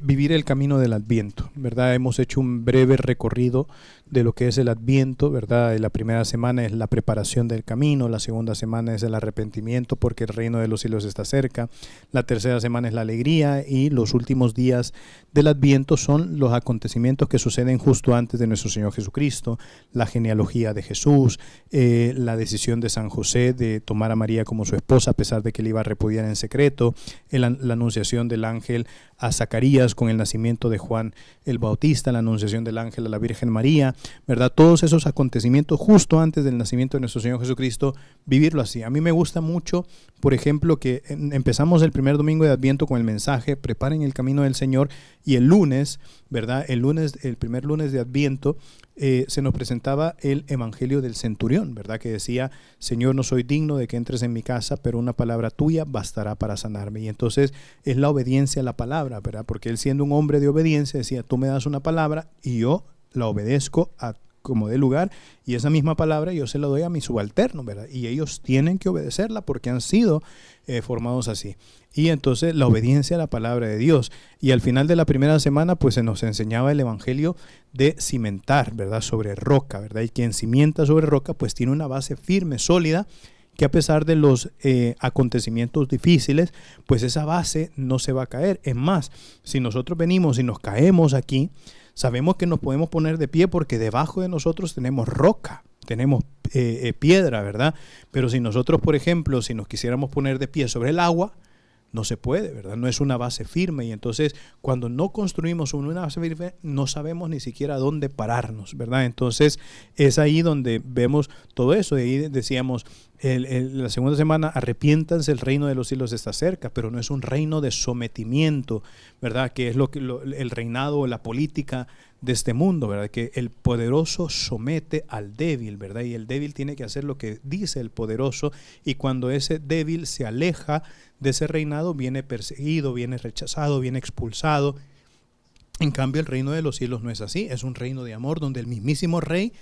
vivir el camino del Adviento, ¿verdad? Hemos hecho un breve recorrido de lo que es el Adviento, ¿verdad? La primera semana es la preparación del camino, la segunda semana es el arrepentimiento porque el reino de los cielos está cerca, la tercera semana es la alegría y los últimos días del Adviento son los acontecimientos que suceden justo antes de nuestro Señor Jesucristo, la genealogía de Jesús, la decisión de San José de tomar a María como su esposa a pesar de que le iba a repudiar en secreto, la anunciación del ángel a Zacarías con el nacimiento de Juan el Bautista, la anunciación del ángel a la Virgen María, ¿verdad? Todos esos acontecimientos justo antes del nacimiento de nuestro Señor Jesucristo, vivirlo así. A mí me gusta mucho, por ejemplo, que empezamos el primer domingo de Adviento con el mensaje, preparen el camino del Señor, y el lunes, ¿verdad? El primer lunes de Adviento, se nos presentaba el Evangelio del Centurión, ¿verdad? Que decía, Señor, no soy digno de que entres en mi casa, pero una palabra tuya bastará para sanarme. Y entonces es la obediencia a la palabra, ¿verdad? Porque él, siendo un hombre de obediencia, decía, tú me das una palabra y yo la obedezco como dé lugar, y esa misma palabra yo se la doy a mi subalterno, ¿verdad? Y ellos tienen que obedecerla porque han sido formados así. Y entonces la obediencia a la palabra de Dios. Y al final de la primera semana pues se nos enseñaba el evangelio de cimentar, ¿verdad? Sobre roca, ¿verdad? Y quien cimienta sobre roca pues tiene una base firme, sólida, que a pesar de los acontecimientos difíciles, pues esa base no se va a caer. Es más, si nosotros venimos y nos caemos aquí, sabemos que nos podemos poner de pie porque debajo de nosotros tenemos roca, tenemos piedra, ¿verdad? Pero si nosotros, por ejemplo, si nos quisiéramos poner de pie sobre el agua, no se puede, ¿verdad? No es una base firme, y entonces cuando no construimos una base firme no sabemos ni siquiera dónde pararnos, ¿verdad? Entonces es ahí donde vemos todo eso. De ahí decíamos la segunda semana, arrepiéntanse, el reino de los cielos está cerca, pero no es un reino de sometimiento, ¿verdad? Que es el reinado o la política de este mundo, ¿verdad? Que el poderoso somete al débil, ¿verdad? Y el débil tiene que hacer lo que dice el poderoso, y cuando ese débil se aleja de ese reinado, viene perseguido, viene rechazado, viene expulsado. En cambio, el reino de los cielos no es así, es un reino de amor donde el mismísimo rey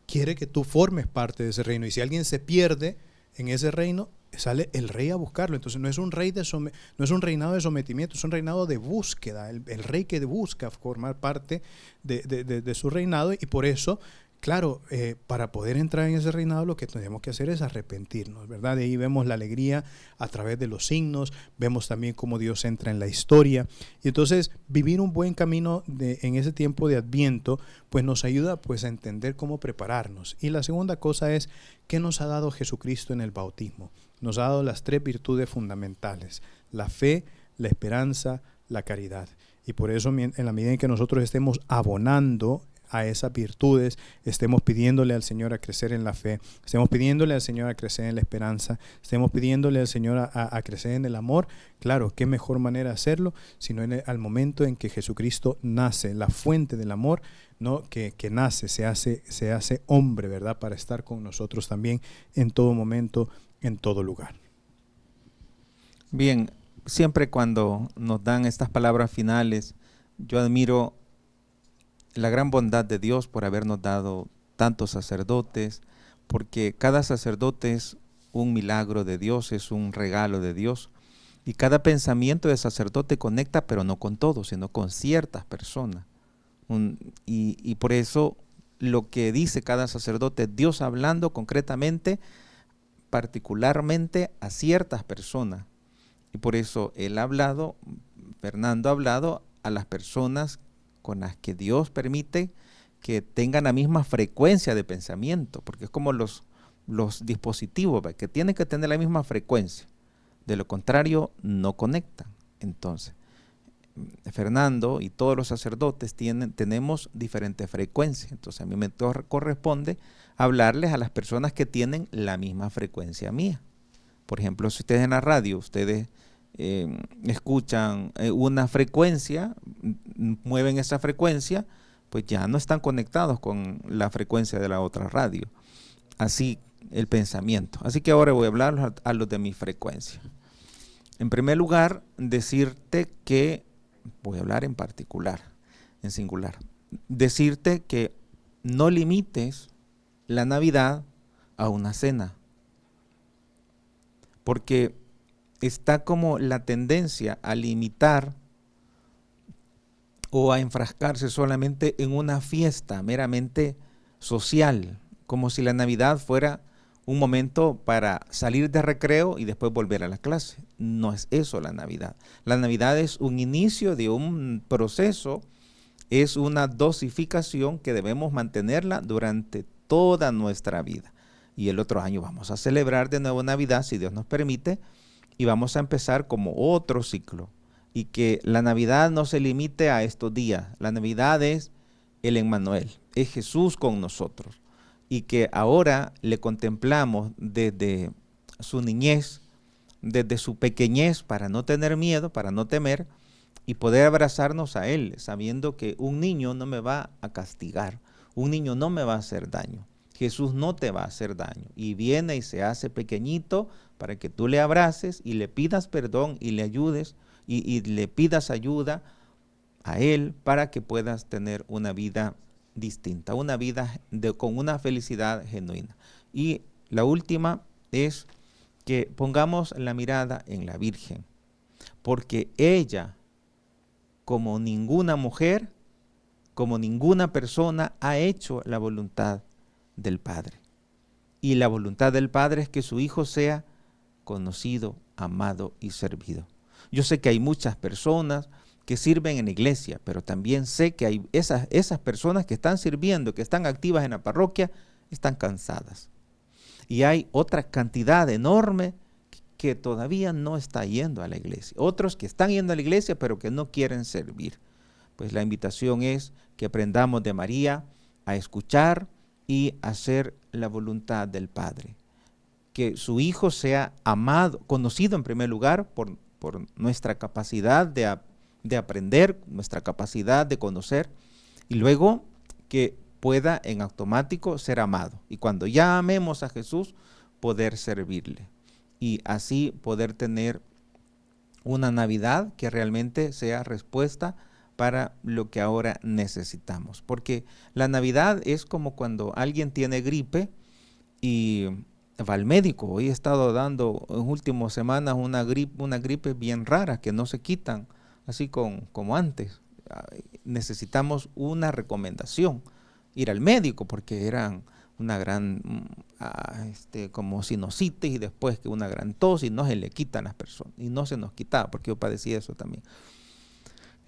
quiere que tú formes parte de ese reino. Y si alguien se pierde en ese reino, sale el rey a buscarlo. Entonces no es un no es un reinado de sometimiento, es un reinado de búsqueda. El rey que busca formar parte de su reinado, y por eso, claro, para poder entrar en ese reinado lo que tenemos que hacer es arrepentirnos, ¿verdad? De ahí vemos la alegría a través de los signos, vemos también cómo Dios entra en la historia. Y entonces vivir un buen camino en ese tiempo de Adviento pues nos ayuda pues a entender cómo prepararnos. Y la segunda cosa es, ¿qué nos ha dado Jesucristo en el bautismo? Nos ha dado las 3 virtudes fundamentales: la fe, la esperanza, la caridad. Y por eso, en la medida en que nosotros estemos abonando a esas virtudes, estemos pidiéndole al Señor a crecer en la fe, estemos pidiéndole al Señor a crecer en la esperanza, estemos pidiéndole al Señor a crecer en el amor. Claro, qué mejor manera de hacerlo sino al momento en que Jesucristo nace, la fuente del amor, ¿no? que nace, se hace hombre, ¿verdad? Para estar con nosotros también en todo momento, en todo lugar. Bien, siempre cuando nos dan estas palabras finales, yo admiro la gran bondad de Dios por habernos dado tantos sacerdotes, porque cada sacerdote es un milagro de Dios, es un regalo de Dios, y cada pensamiento de sacerdote conecta, pero no con todos, sino con ciertas personas. Y por eso lo que dice cada sacerdote, Dios hablando concretamente, particularmente a ciertas personas. Y por eso Fernando ha hablado a las personas con las que Dios permite que tengan la misma frecuencia de pensamiento, porque es como los dispositivos, ¿verdad? Que tienen que tener la misma frecuencia, de lo contrario no conectan. Entonces, Fernando y todos los sacerdotes tenemos diferentes frecuencias, entonces a mí me corresponde hablarles a las personas que tienen la misma frecuencia mía. Por ejemplo, si ustedes en la radio, ustedes escuchan una frecuencia, mueven esa frecuencia, pues ya no están conectados con la frecuencia de la otra radio. Así el pensamiento. Así que ahora voy a hablar a los de mi frecuencia. En primer lugar, decirte que, voy a hablar en particular, en singular, decirte que no limites la Navidad a una cena, porque está como la tendencia a limitar o a enfrascarse solamente en una fiesta meramente social, como si la Navidad fuera un momento para salir de recreo y después volver a la clase. No es eso la Navidad. La Navidad es un inicio de un proceso, es una dosificación que debemos mantenerla durante toda nuestra vida. Y el otro año vamos a celebrar de nuevo Navidad, si Dios nos permite, y vamos a empezar como otro ciclo. Y que la Navidad no se limite a estos días. La Navidad es el Emmanuel, es Jesús con nosotros. Y que ahora le contemplamos desde su niñez, desde su pequeñez, para no tener miedo, para no temer, y poder abrazarnos a Él, sabiendo que un niño no me va a castigar, un niño no me va a hacer daño. Jesús no te va a hacer daño. Y viene y se hace pequeñito para que tú le abraces y le pidas perdón y le ayudes y le pidas ayuda a Él para que puedas tener una vida distinta, una vida con una felicidad genuina. Y la última es que pongamos la mirada en la Virgen, porque ella, como ninguna mujer, como ninguna persona, ha hecho la voluntad del Padre. Y la voluntad del Padre es que su Hijo sea conocido, amado y servido. Yo sé que hay muchas personas que sirven en la iglesia, pero también sé que hay esas personas que están sirviendo, que están activas en la parroquia, están cansadas. Y hay otra cantidad enorme que todavía no está yendo a la iglesia. Otros que están yendo a la iglesia, pero que no quieren servir. Pues la invitación es que aprendamos de María a escuchar y hacer la voluntad del Padre. Que su Hijo sea amado, conocido en primer lugar por nuestra capacidad de aprender, nuestra capacidad de conocer, y luego que pueda en automático ser amado. Y cuando ya amemos a Jesús, poder servirle. Y así poder tener una Navidad que realmente sea respuesta para lo que ahora necesitamos. Porque la Navidad es como cuando alguien tiene gripe y va al médico. Hoy he estado dando en últimas semanas una gripe bien rara que no se quitan así como antes. Necesitamos una recomendación, ir al médico porque eran una gran como sinusitis y después que una gran tos y no se le quitan las personas y no se nos quitaba porque yo padecí eso también.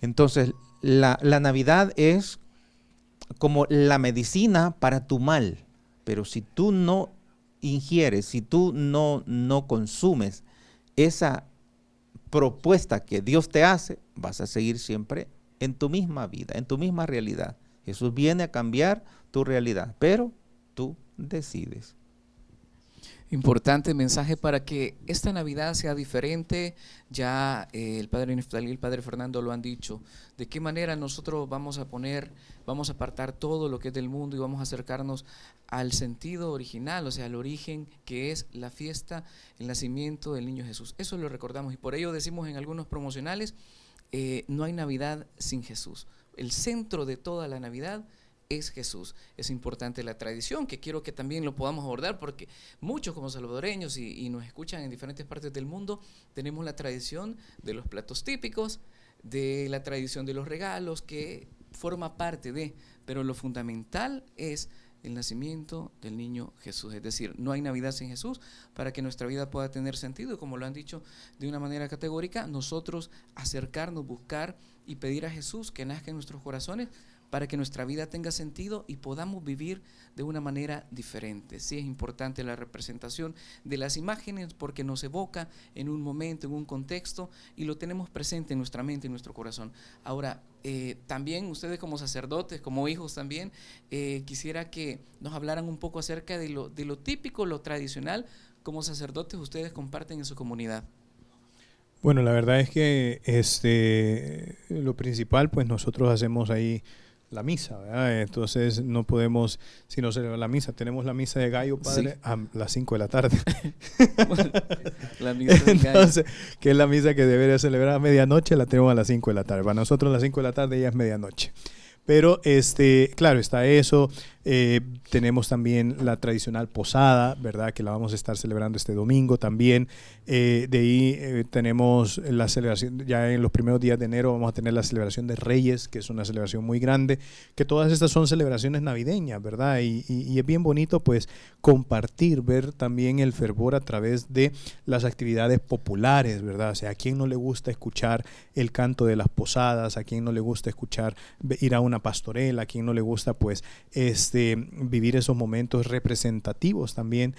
Entonces la Navidad es como la medicina para tu mal, pero si tú no ingieres, si tú no consumes esa propuesta que Dios te hace, vas a seguir siempre en tu misma vida, en tu misma realidad. Jesús viene a cambiar tu realidad, pero tú decides. Importante mensaje para que esta Navidad sea diferente. Ya el Padre Neftalí y el Padre Fernando lo han dicho. De qué manera nosotros vamos a apartar todo lo que es del mundo y vamos a acercarnos al sentido original, o sea, al origen que es la fiesta, el nacimiento del niño Jesús. Eso lo recordamos y por ello decimos en algunos promocionales, no hay Navidad sin Jesús. El centro de toda la Navidad es Jesús. Es importante la tradición, que quiero que también lo podamos abordar, porque muchos como salvadoreños y nos escuchan en diferentes partes del mundo, tenemos la tradición de los platos típicos, de la tradición de los regalos, que forma parte de, pero lo fundamental es el nacimiento del niño Jesús. Es decir, no hay Navidad sin Jesús. Para que nuestra vida pueda tener sentido, como lo han dicho de una manera categórica, nosotros acercarnos, buscar y pedir a Jesús que nazca en nuestros corazones para que nuestra vida tenga sentido y podamos vivir de una manera diferente. Sí, es importante la representación de las imágenes porque nos evoca en un momento, en un contexto y lo tenemos presente en nuestra mente, en nuestro corazón. Ahora, también ustedes como sacerdotes, como hijos también, quisiera que nos hablaran un poco acerca de lo típico, lo tradicional, como sacerdotes ustedes comparten en su comunidad. Bueno, la verdad es que lo principal, pues nosotros hacemos ahí la misa, ¿verdad? Entonces no podemos, si no celebrar la misa, tenemos la misa de gallo, padre, sí, a las 5 de la tarde. La misa de gallo. Entonces, que es la misa que debería celebrar a medianoche, la tenemos a las 5 de la tarde. Para nosotros a las 5 de la tarde ya es medianoche. Pero claro, está eso. Tenemos también la tradicional posada, ¿verdad? Que la vamos a estar celebrando este domingo también. De ahí tenemos la celebración, ya en los primeros días de enero vamos a tener la celebración de Reyes, que es una celebración muy grande, que todas estas son celebraciones navideñas, ¿verdad? Y es bien bonito pues compartir, ver también el fervor a través de las actividades populares, ¿verdad? O sea, a quién no le gusta escuchar el canto de las posadas, a quién no le gusta escuchar, ir a una pastorela, a quien no le gusta pues vivir esos momentos representativos también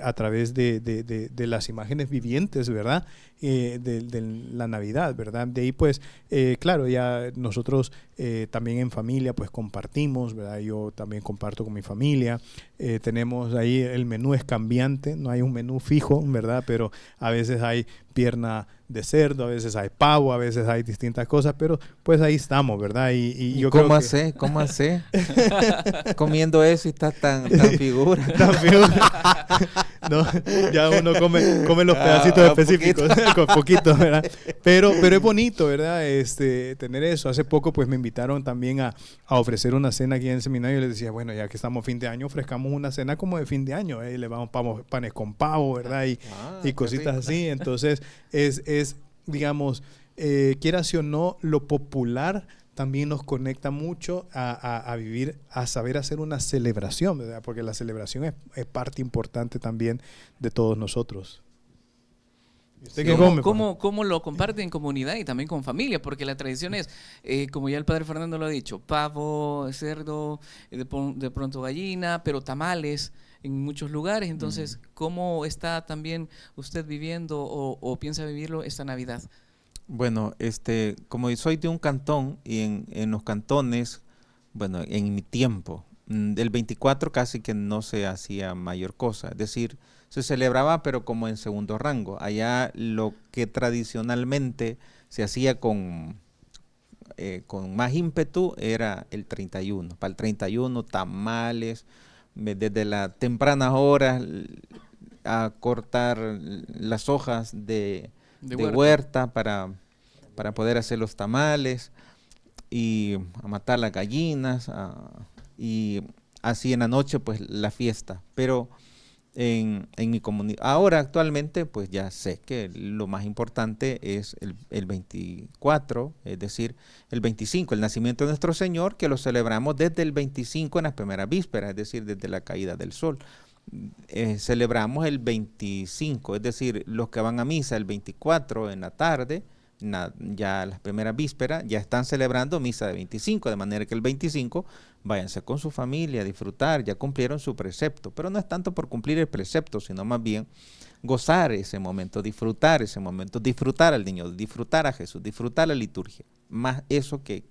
a través de las imágenes vivientes, ¿verdad? De la Navidad, ¿verdad? De ahí pues claro, ya nosotros también en familia pues compartimos, ¿verdad? Yo también comparto con mi familia. Tenemos ahí, el menú es cambiante, no hay un menú fijo, ¿verdad? Pero a veces hay pierna de cerdo, a veces hay pavo, a veces hay distintas cosas, pero pues ahí estamos, ¿verdad? Y yo ¿cómo creo hace? ¿Cómo hace? Comiendo eso y estás tan figura. Tan figura. No, ya uno come los pedacitos específicos, con poquito, ¿verdad? Pero es bonito, ¿verdad? Tener eso. Hace poco pues me invitaron también a ofrecer una cena aquí en el seminario y les decía, bueno, ya que estamos fin de año, ofrezcamos una cena como de fin de año, le vamos panes con pavo, ¿verdad? Y cositas así. Entonces es digamos, quieras o no, lo popular también nos conecta mucho a vivir, a saber hacer una celebración, ¿verdad? Porque la celebración es parte importante también de todos nosotros. Sí, ¿Cómo lo comparten en comunidad y también con familia? Porque la tradición es, como ya el Padre Fernando lo ha dicho, pavo, cerdo, de pronto gallina, pero tamales en muchos lugares. Entonces, ¿cómo está también usted viviendo o piensa vivirlo esta Navidad? Bueno, como soy de un cantón y en los cantones, bueno, en mi tiempo, del 24 casi que no se hacía mayor cosa, es decir, se celebraba pero como en segundo rango. Allá lo que tradicionalmente se hacía con más ímpetu era el 31. Para el 31 tamales, desde las tempranas horas a cortar las hojas de huerta para poder hacer los tamales. y a matar las gallinas, y así en la noche pues la fiesta. Pero en mi comunidad, ahora actualmente pues ya sé que lo más importante es el 24, es decir, el 25, el nacimiento de nuestro Señor, que lo celebramos desde el 25 en las primeras vísperas, es decir, desde la caída del sol. Celebramos el 25, es decir, los que van a misa el 24 en la tarde, ya las primeras vísperas, ya están celebrando misa de 25, de manera que el 25 váyanse con su familia a disfrutar, ya cumplieron su precepto, pero no es tanto por cumplir el precepto, sino más bien gozar ese momento, disfrutar ese momento, disfrutar al niño, disfrutar a Jesús, disfrutar la liturgia, más eso que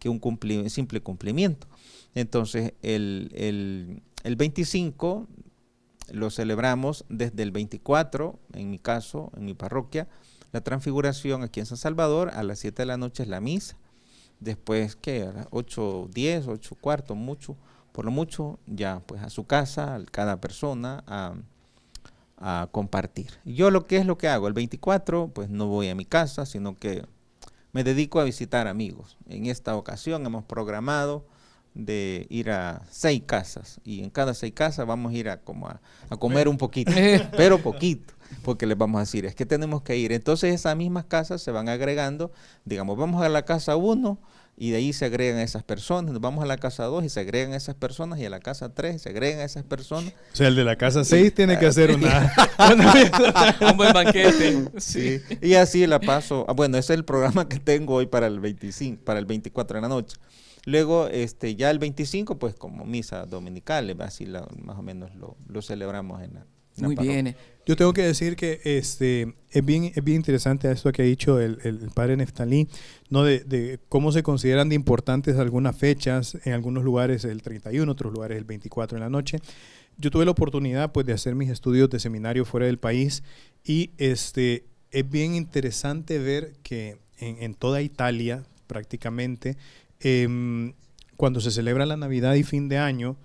un simple cumplimiento. Entonces el 25 lo celebramos desde el 24, en mi caso, en mi parroquia, la transfiguración aquí en San Salvador, a las 7 de la noche es la misa. Después, ¿qué? A las 8:10, 8:15, mucho, por lo mucho, ya pues a su casa, cada persona a compartir. Yo lo que hago, el 24, pues no voy a mi casa, sino que me dedico a visitar amigos. En esta ocasión hemos programado de ir a 6 casas, y en cada 6 casas vamos a ir a comer un poquito, pero poquito, porque les vamos a decir, es que tenemos que ir. Entonces esas mismas casas se van agregando, digamos, vamos a la casa 1 y de ahí se agregan esas personas, nos vamos a la casa 2 y se agregan esas personas, y a la casa 3 se agregan esas personas. O sea, el de la casa 6 tiene que hacer un buen banquete. Sí. Y así la paso. Bueno, ese es el programa que tengo hoy para el 24 de la noche. Luego, ya el 25, pues como misa dominical, así más o menos lo celebramos en la Muy parroquia. bien. Yo tengo que decir que es bien interesante esto que ha dicho el padre Neftalí, ¿no? De cómo se consideran de importantes algunas fechas, en algunos lugares el 31, otros lugares el 24 en la noche. Yo tuve la oportunidad pues de hacer mis estudios de seminario fuera del país, y es bien interesante ver que en toda Italia prácticamente, cuando se celebra la Navidad y fin de año,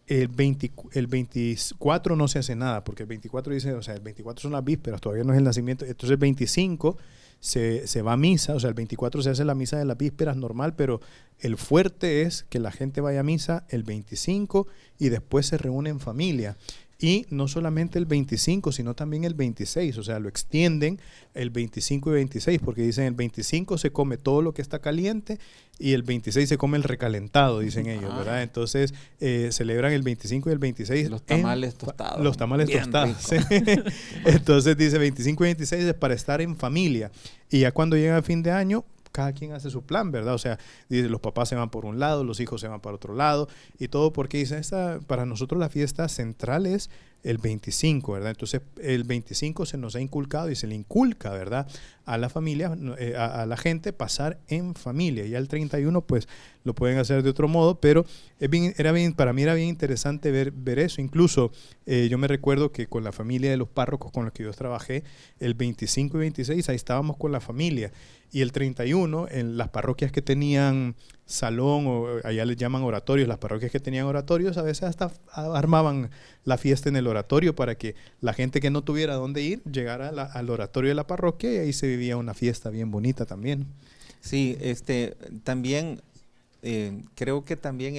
el 24 no se hace nada, porque el 24 dice, o sea, el 24 son las vísperas, todavía no es el nacimiento. Entonces el 25 se va a misa, o sea, el 24 se hace la misa de las vísperas normal, pero el fuerte es que la gente vaya a misa el 25 y después se reúne en familia. Y no solamente el 25, sino también el 26, o sea, lo extienden el 25 y 26, porque dicen el 25 se come todo lo que está caliente y el 26 se come el recalentado, dicen ellos, ¿verdad? Entonces celebran el 25 y el 26. Los tamales tostados. Los tamales bien tostados, sí. Entonces dice 25 y 26 es para estar en familia. Y ya cuando llega el fin de año, cada quien hace su plan, ¿verdad? O sea, dice, los papás se van por un lado, los hijos se van para otro lado, y todo porque dice, para nosotros la fiesta central es el 25, ¿verdad? Entonces el 25 se nos ha inculcado y se le inculca, ¿verdad?, a la familia, a la gente pasar en familia. Ya el 31 pues lo pueden hacer de otro modo, pero para mí era bien interesante ver eso. Incluso yo me recuerdo que con la familia de los párrocos con los que yo trabajé, el 25 y 26 ahí estábamos con la familia, y el 31 en las parroquias que tenían salón, o allá les llaman oratorios, las parroquias que tenían oratorios a veces hasta armaban la fiesta en el oratorio para que la gente que no tuviera dónde ir llegara al oratorio de la parroquia, y ahí se vivía una fiesta bien bonita también. Sí, también creo que también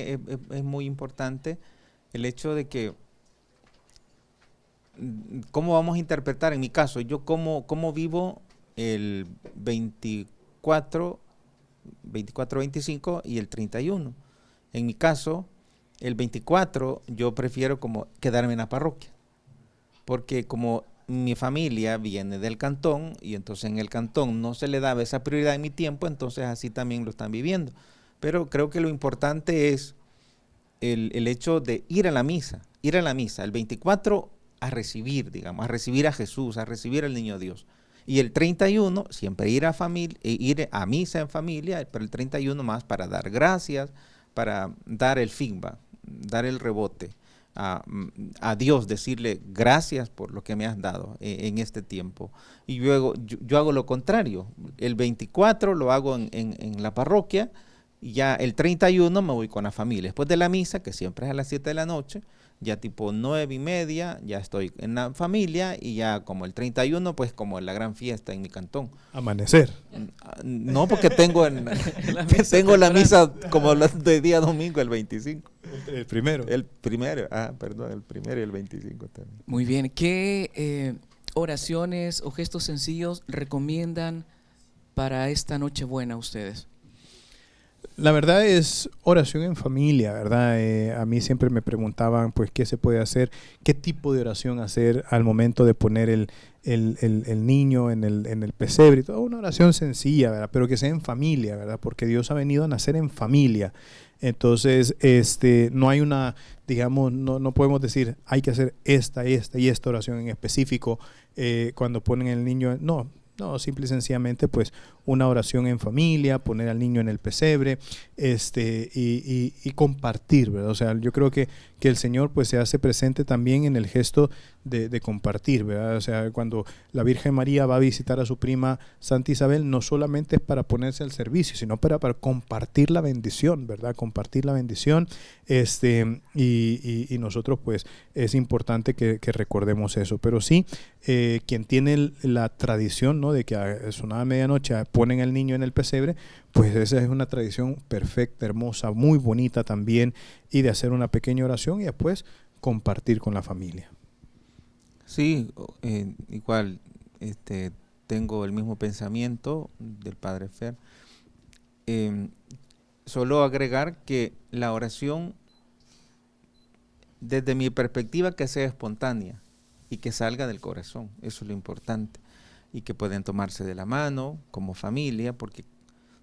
es muy importante el hecho de que cómo vamos a interpretar, en mi caso, yo cómo vivo el 24, 25 y el 31. En mi caso, el 24 yo prefiero como quedarme en la parroquia, porque como mi familia viene del cantón, y entonces en el cantón no se le daba esa prioridad en mi tiempo, entonces así también lo están viviendo. Pero creo que lo importante es el hecho de ir a la misa, el 24 a recibir, digamos, a recibir a Jesús, a recibir al niño Dios. Y el 31 siempre ir a misa en familia, pero el 31 más para dar gracias, para dar el feedback, dar el rebote a Dios, decirle gracias por lo que me has dado en este tiempo. Y luego yo hago lo contrario, el 24 lo hago en la parroquia, Y ya el 31 me voy con la familia. Después de la misa, que siempre es a las 7 de la noche, ya tipo 9:30, ya estoy en la familia y ya como el 31, pues como la gran fiesta en mi cantón. Amanecer. No, porque tengo la misa como la de día domingo, el 25. El primero. El primero y el 25 también. Muy bien. ¿Qué oraciones o gestos sencillos recomiendan para esta Nochebuena ustedes? La verdad es oración en familia, ¿verdad? A mí siempre me preguntaban, pues, ¿qué se puede hacer? ¿Qué tipo de oración hacer al momento de poner el niño en el pesebre? Toda una oración sencilla, ¿verdad? Pero que sea en familia, ¿verdad? Porque Dios ha venido a nacer en familia. Entonces, no hay una, digamos, no podemos decir, hay que hacer esta y esta oración en específico cuando ponen el niño. No, simple y sencillamente, pues, una oración en familia, poner al niño en el pesebre, y compartir, ¿verdad? O sea, yo creo que el Señor, pues, se hace presente también en el gesto de compartir, ¿verdad? O sea, cuando la Virgen María va a visitar a su prima Santa Isabel, no solamente es para ponerse al servicio, sino para compartir la bendición, ¿verdad? Compartir la bendición, y nosotros, pues, es importante que recordemos eso. Pero sí, quien tiene la tradición, ¿no?, de que a sonada medianoche ponen al niño en el pesebre, pues esa es una tradición perfecta, hermosa, muy bonita también, y de hacer una pequeña oración y después compartir con la familia. Sí, igual tengo el mismo pensamiento del Padre Fer. Solo agregar que la oración, desde mi perspectiva, que sea espontánea y que salga del corazón, eso es lo importante, y que pueden tomarse de la mano como familia, porque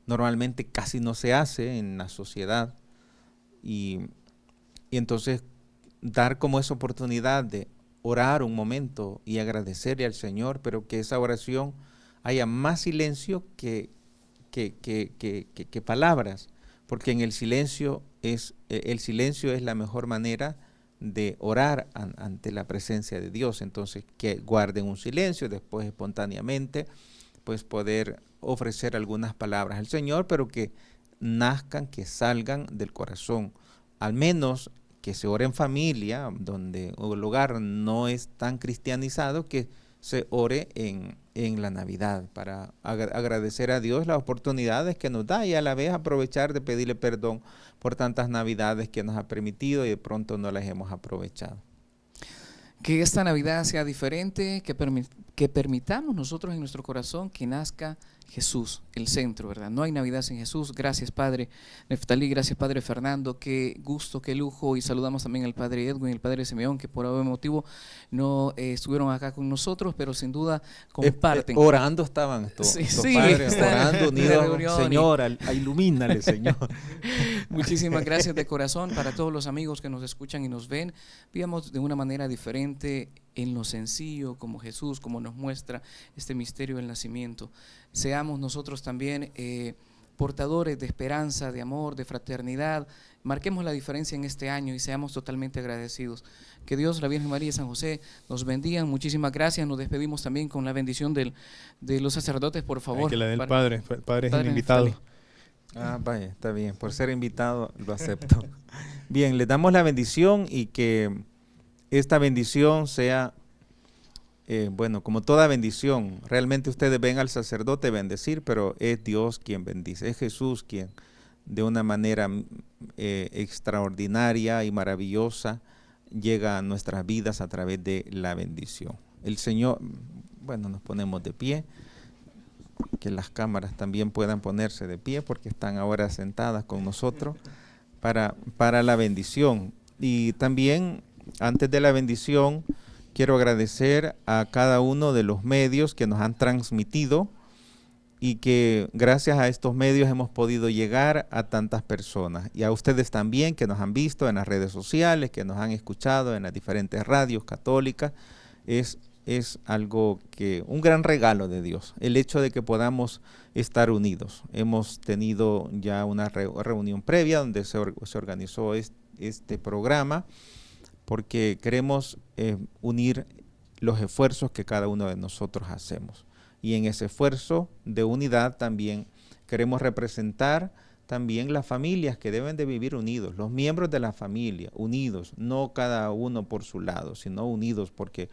normalmente casi no se hace en la sociedad, y entonces dar como esa oportunidad de orar un momento y agradecerle al Señor, pero que esa oración haya más silencio que palabras, porque en el silencio es la mejor manera de orar ante la presencia de Dios. Entonces, que guarden un silencio, después espontáneamente pues poder ofrecer algunas palabras al Señor, pero que nazcan, que salgan del corazón. Al menos que se ore en familia, donde el lugar no es tan cristianizado, que se ore en la Navidad, para agradecer a Dios las oportunidades que nos da y a la vez aprovechar de pedirle perdón por tantas Navidades que nos ha permitido y de pronto no las hemos aprovechado. Que esta Navidad sea diferente, que permitamos nosotros en nuestro corazón que nazca Jesús, el centro, ¿verdad? No hay Navidad sin Jesús. Gracias, Padre Neftalí, gracias, Padre Fernando, qué gusto, qué lujo. Y saludamos también al Padre Edwin y al Padre Simeón, que por algún motivo no estuvieron acá con nosotros, pero sin duda comparten. Orando estaban estos padres, orando unidos. Señor, ilumínale, Señor. Muchísimas gracias de corazón para todos los amigos que nos escuchan y nos ven. Vivamos de una manera diferente, en lo sencillo, como Jesús, como nos muestra este misterio del nacimiento. Seamos nosotros también portadores de esperanza, de amor, de fraternidad. Marquemos la diferencia en este año y seamos totalmente agradecidos. Que Dios, la Virgen María y San José nos bendigan. Muchísimas gracias. Nos despedimos también con la bendición de los sacerdotes, por favor. Que la del Padre. El Padre es el invitado. Vaya, está bien. Por ser invitado lo acepto. Bien, les damos la bendición y que esta bendición sea, como toda bendición, realmente ustedes ven al sacerdote bendecir, pero es Dios quien bendice, es Jesús quien de una manera extraordinaria y maravillosa llega a nuestras vidas a través de la bendición. El Señor, nos ponemos de pie, que las cámaras también puedan ponerse de pie porque están ahora sentadas con nosotros para la bendición. Y también, antes de la bendición, quiero agradecer a cada uno de los medios que nos han transmitido y que gracias a estos medios hemos podido llegar a tantas personas. Y a ustedes también que nos han visto en las redes sociales, que nos han escuchado en las diferentes radios católicas. Es algo un gran regalo de Dios, el hecho de que podamos estar unidos. Hemos tenido ya una reunión previa donde se organizó este programa, porque queremos unir los esfuerzos que cada uno de nosotros hacemos. Y en ese esfuerzo de unidad también queremos representar también las familias que deben de vivir unidos, los miembros de la familia, unidos, no cada uno por su lado, sino unidos, porque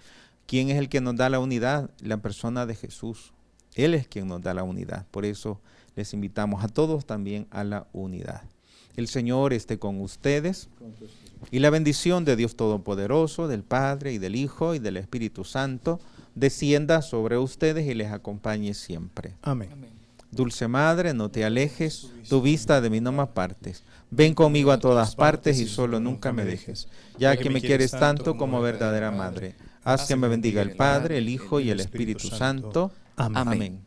¿quién es el que nos da la unidad? La persona de Jesús. Él es quien nos da la unidad. Por eso les invitamos a todos también a la unidad. El Señor esté con ustedes y la bendición de Dios Todopoderoso, del Padre y del Hijo y del Espíritu Santo, descienda sobre ustedes y les acompañe siempre. Amén. Dulce Madre, no te alejes, tu vista de mí no me apartes. Ven conmigo a todas partes y solo nunca me dejes, ya que me quieres tanto como verdadera Madre. Haz que me bendiga el Padre, el Hijo y el Espíritu Santo. Amén.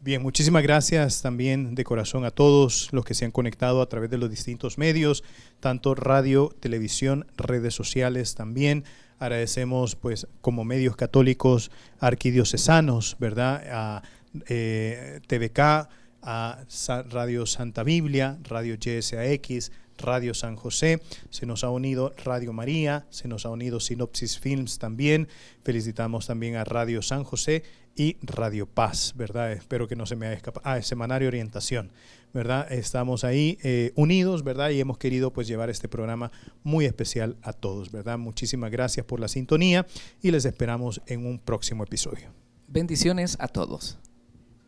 Bien, muchísimas gracias también de corazón a todos los que se han conectado a través de los distintos medios, tanto radio, televisión, redes sociales también. Agradecemos pues como medios católicos arquidiocesanos, ¿verdad? A TVK, a Radio Santa Biblia, Radio YSAX, Radio San José, se nos ha unido Radio María, se nos ha unido Sinopsis Films también. Felicitamos también a Radio San José y Radio Paz, ¿verdad? Espero que no se me haya escapado. Semanario Orientación, ¿verdad? Estamos ahí unidos, ¿verdad? Y hemos querido pues llevar este programa muy especial a todos, ¿verdad? Muchísimas gracias por la sintonía y les esperamos en un próximo episodio. Bendiciones a todos.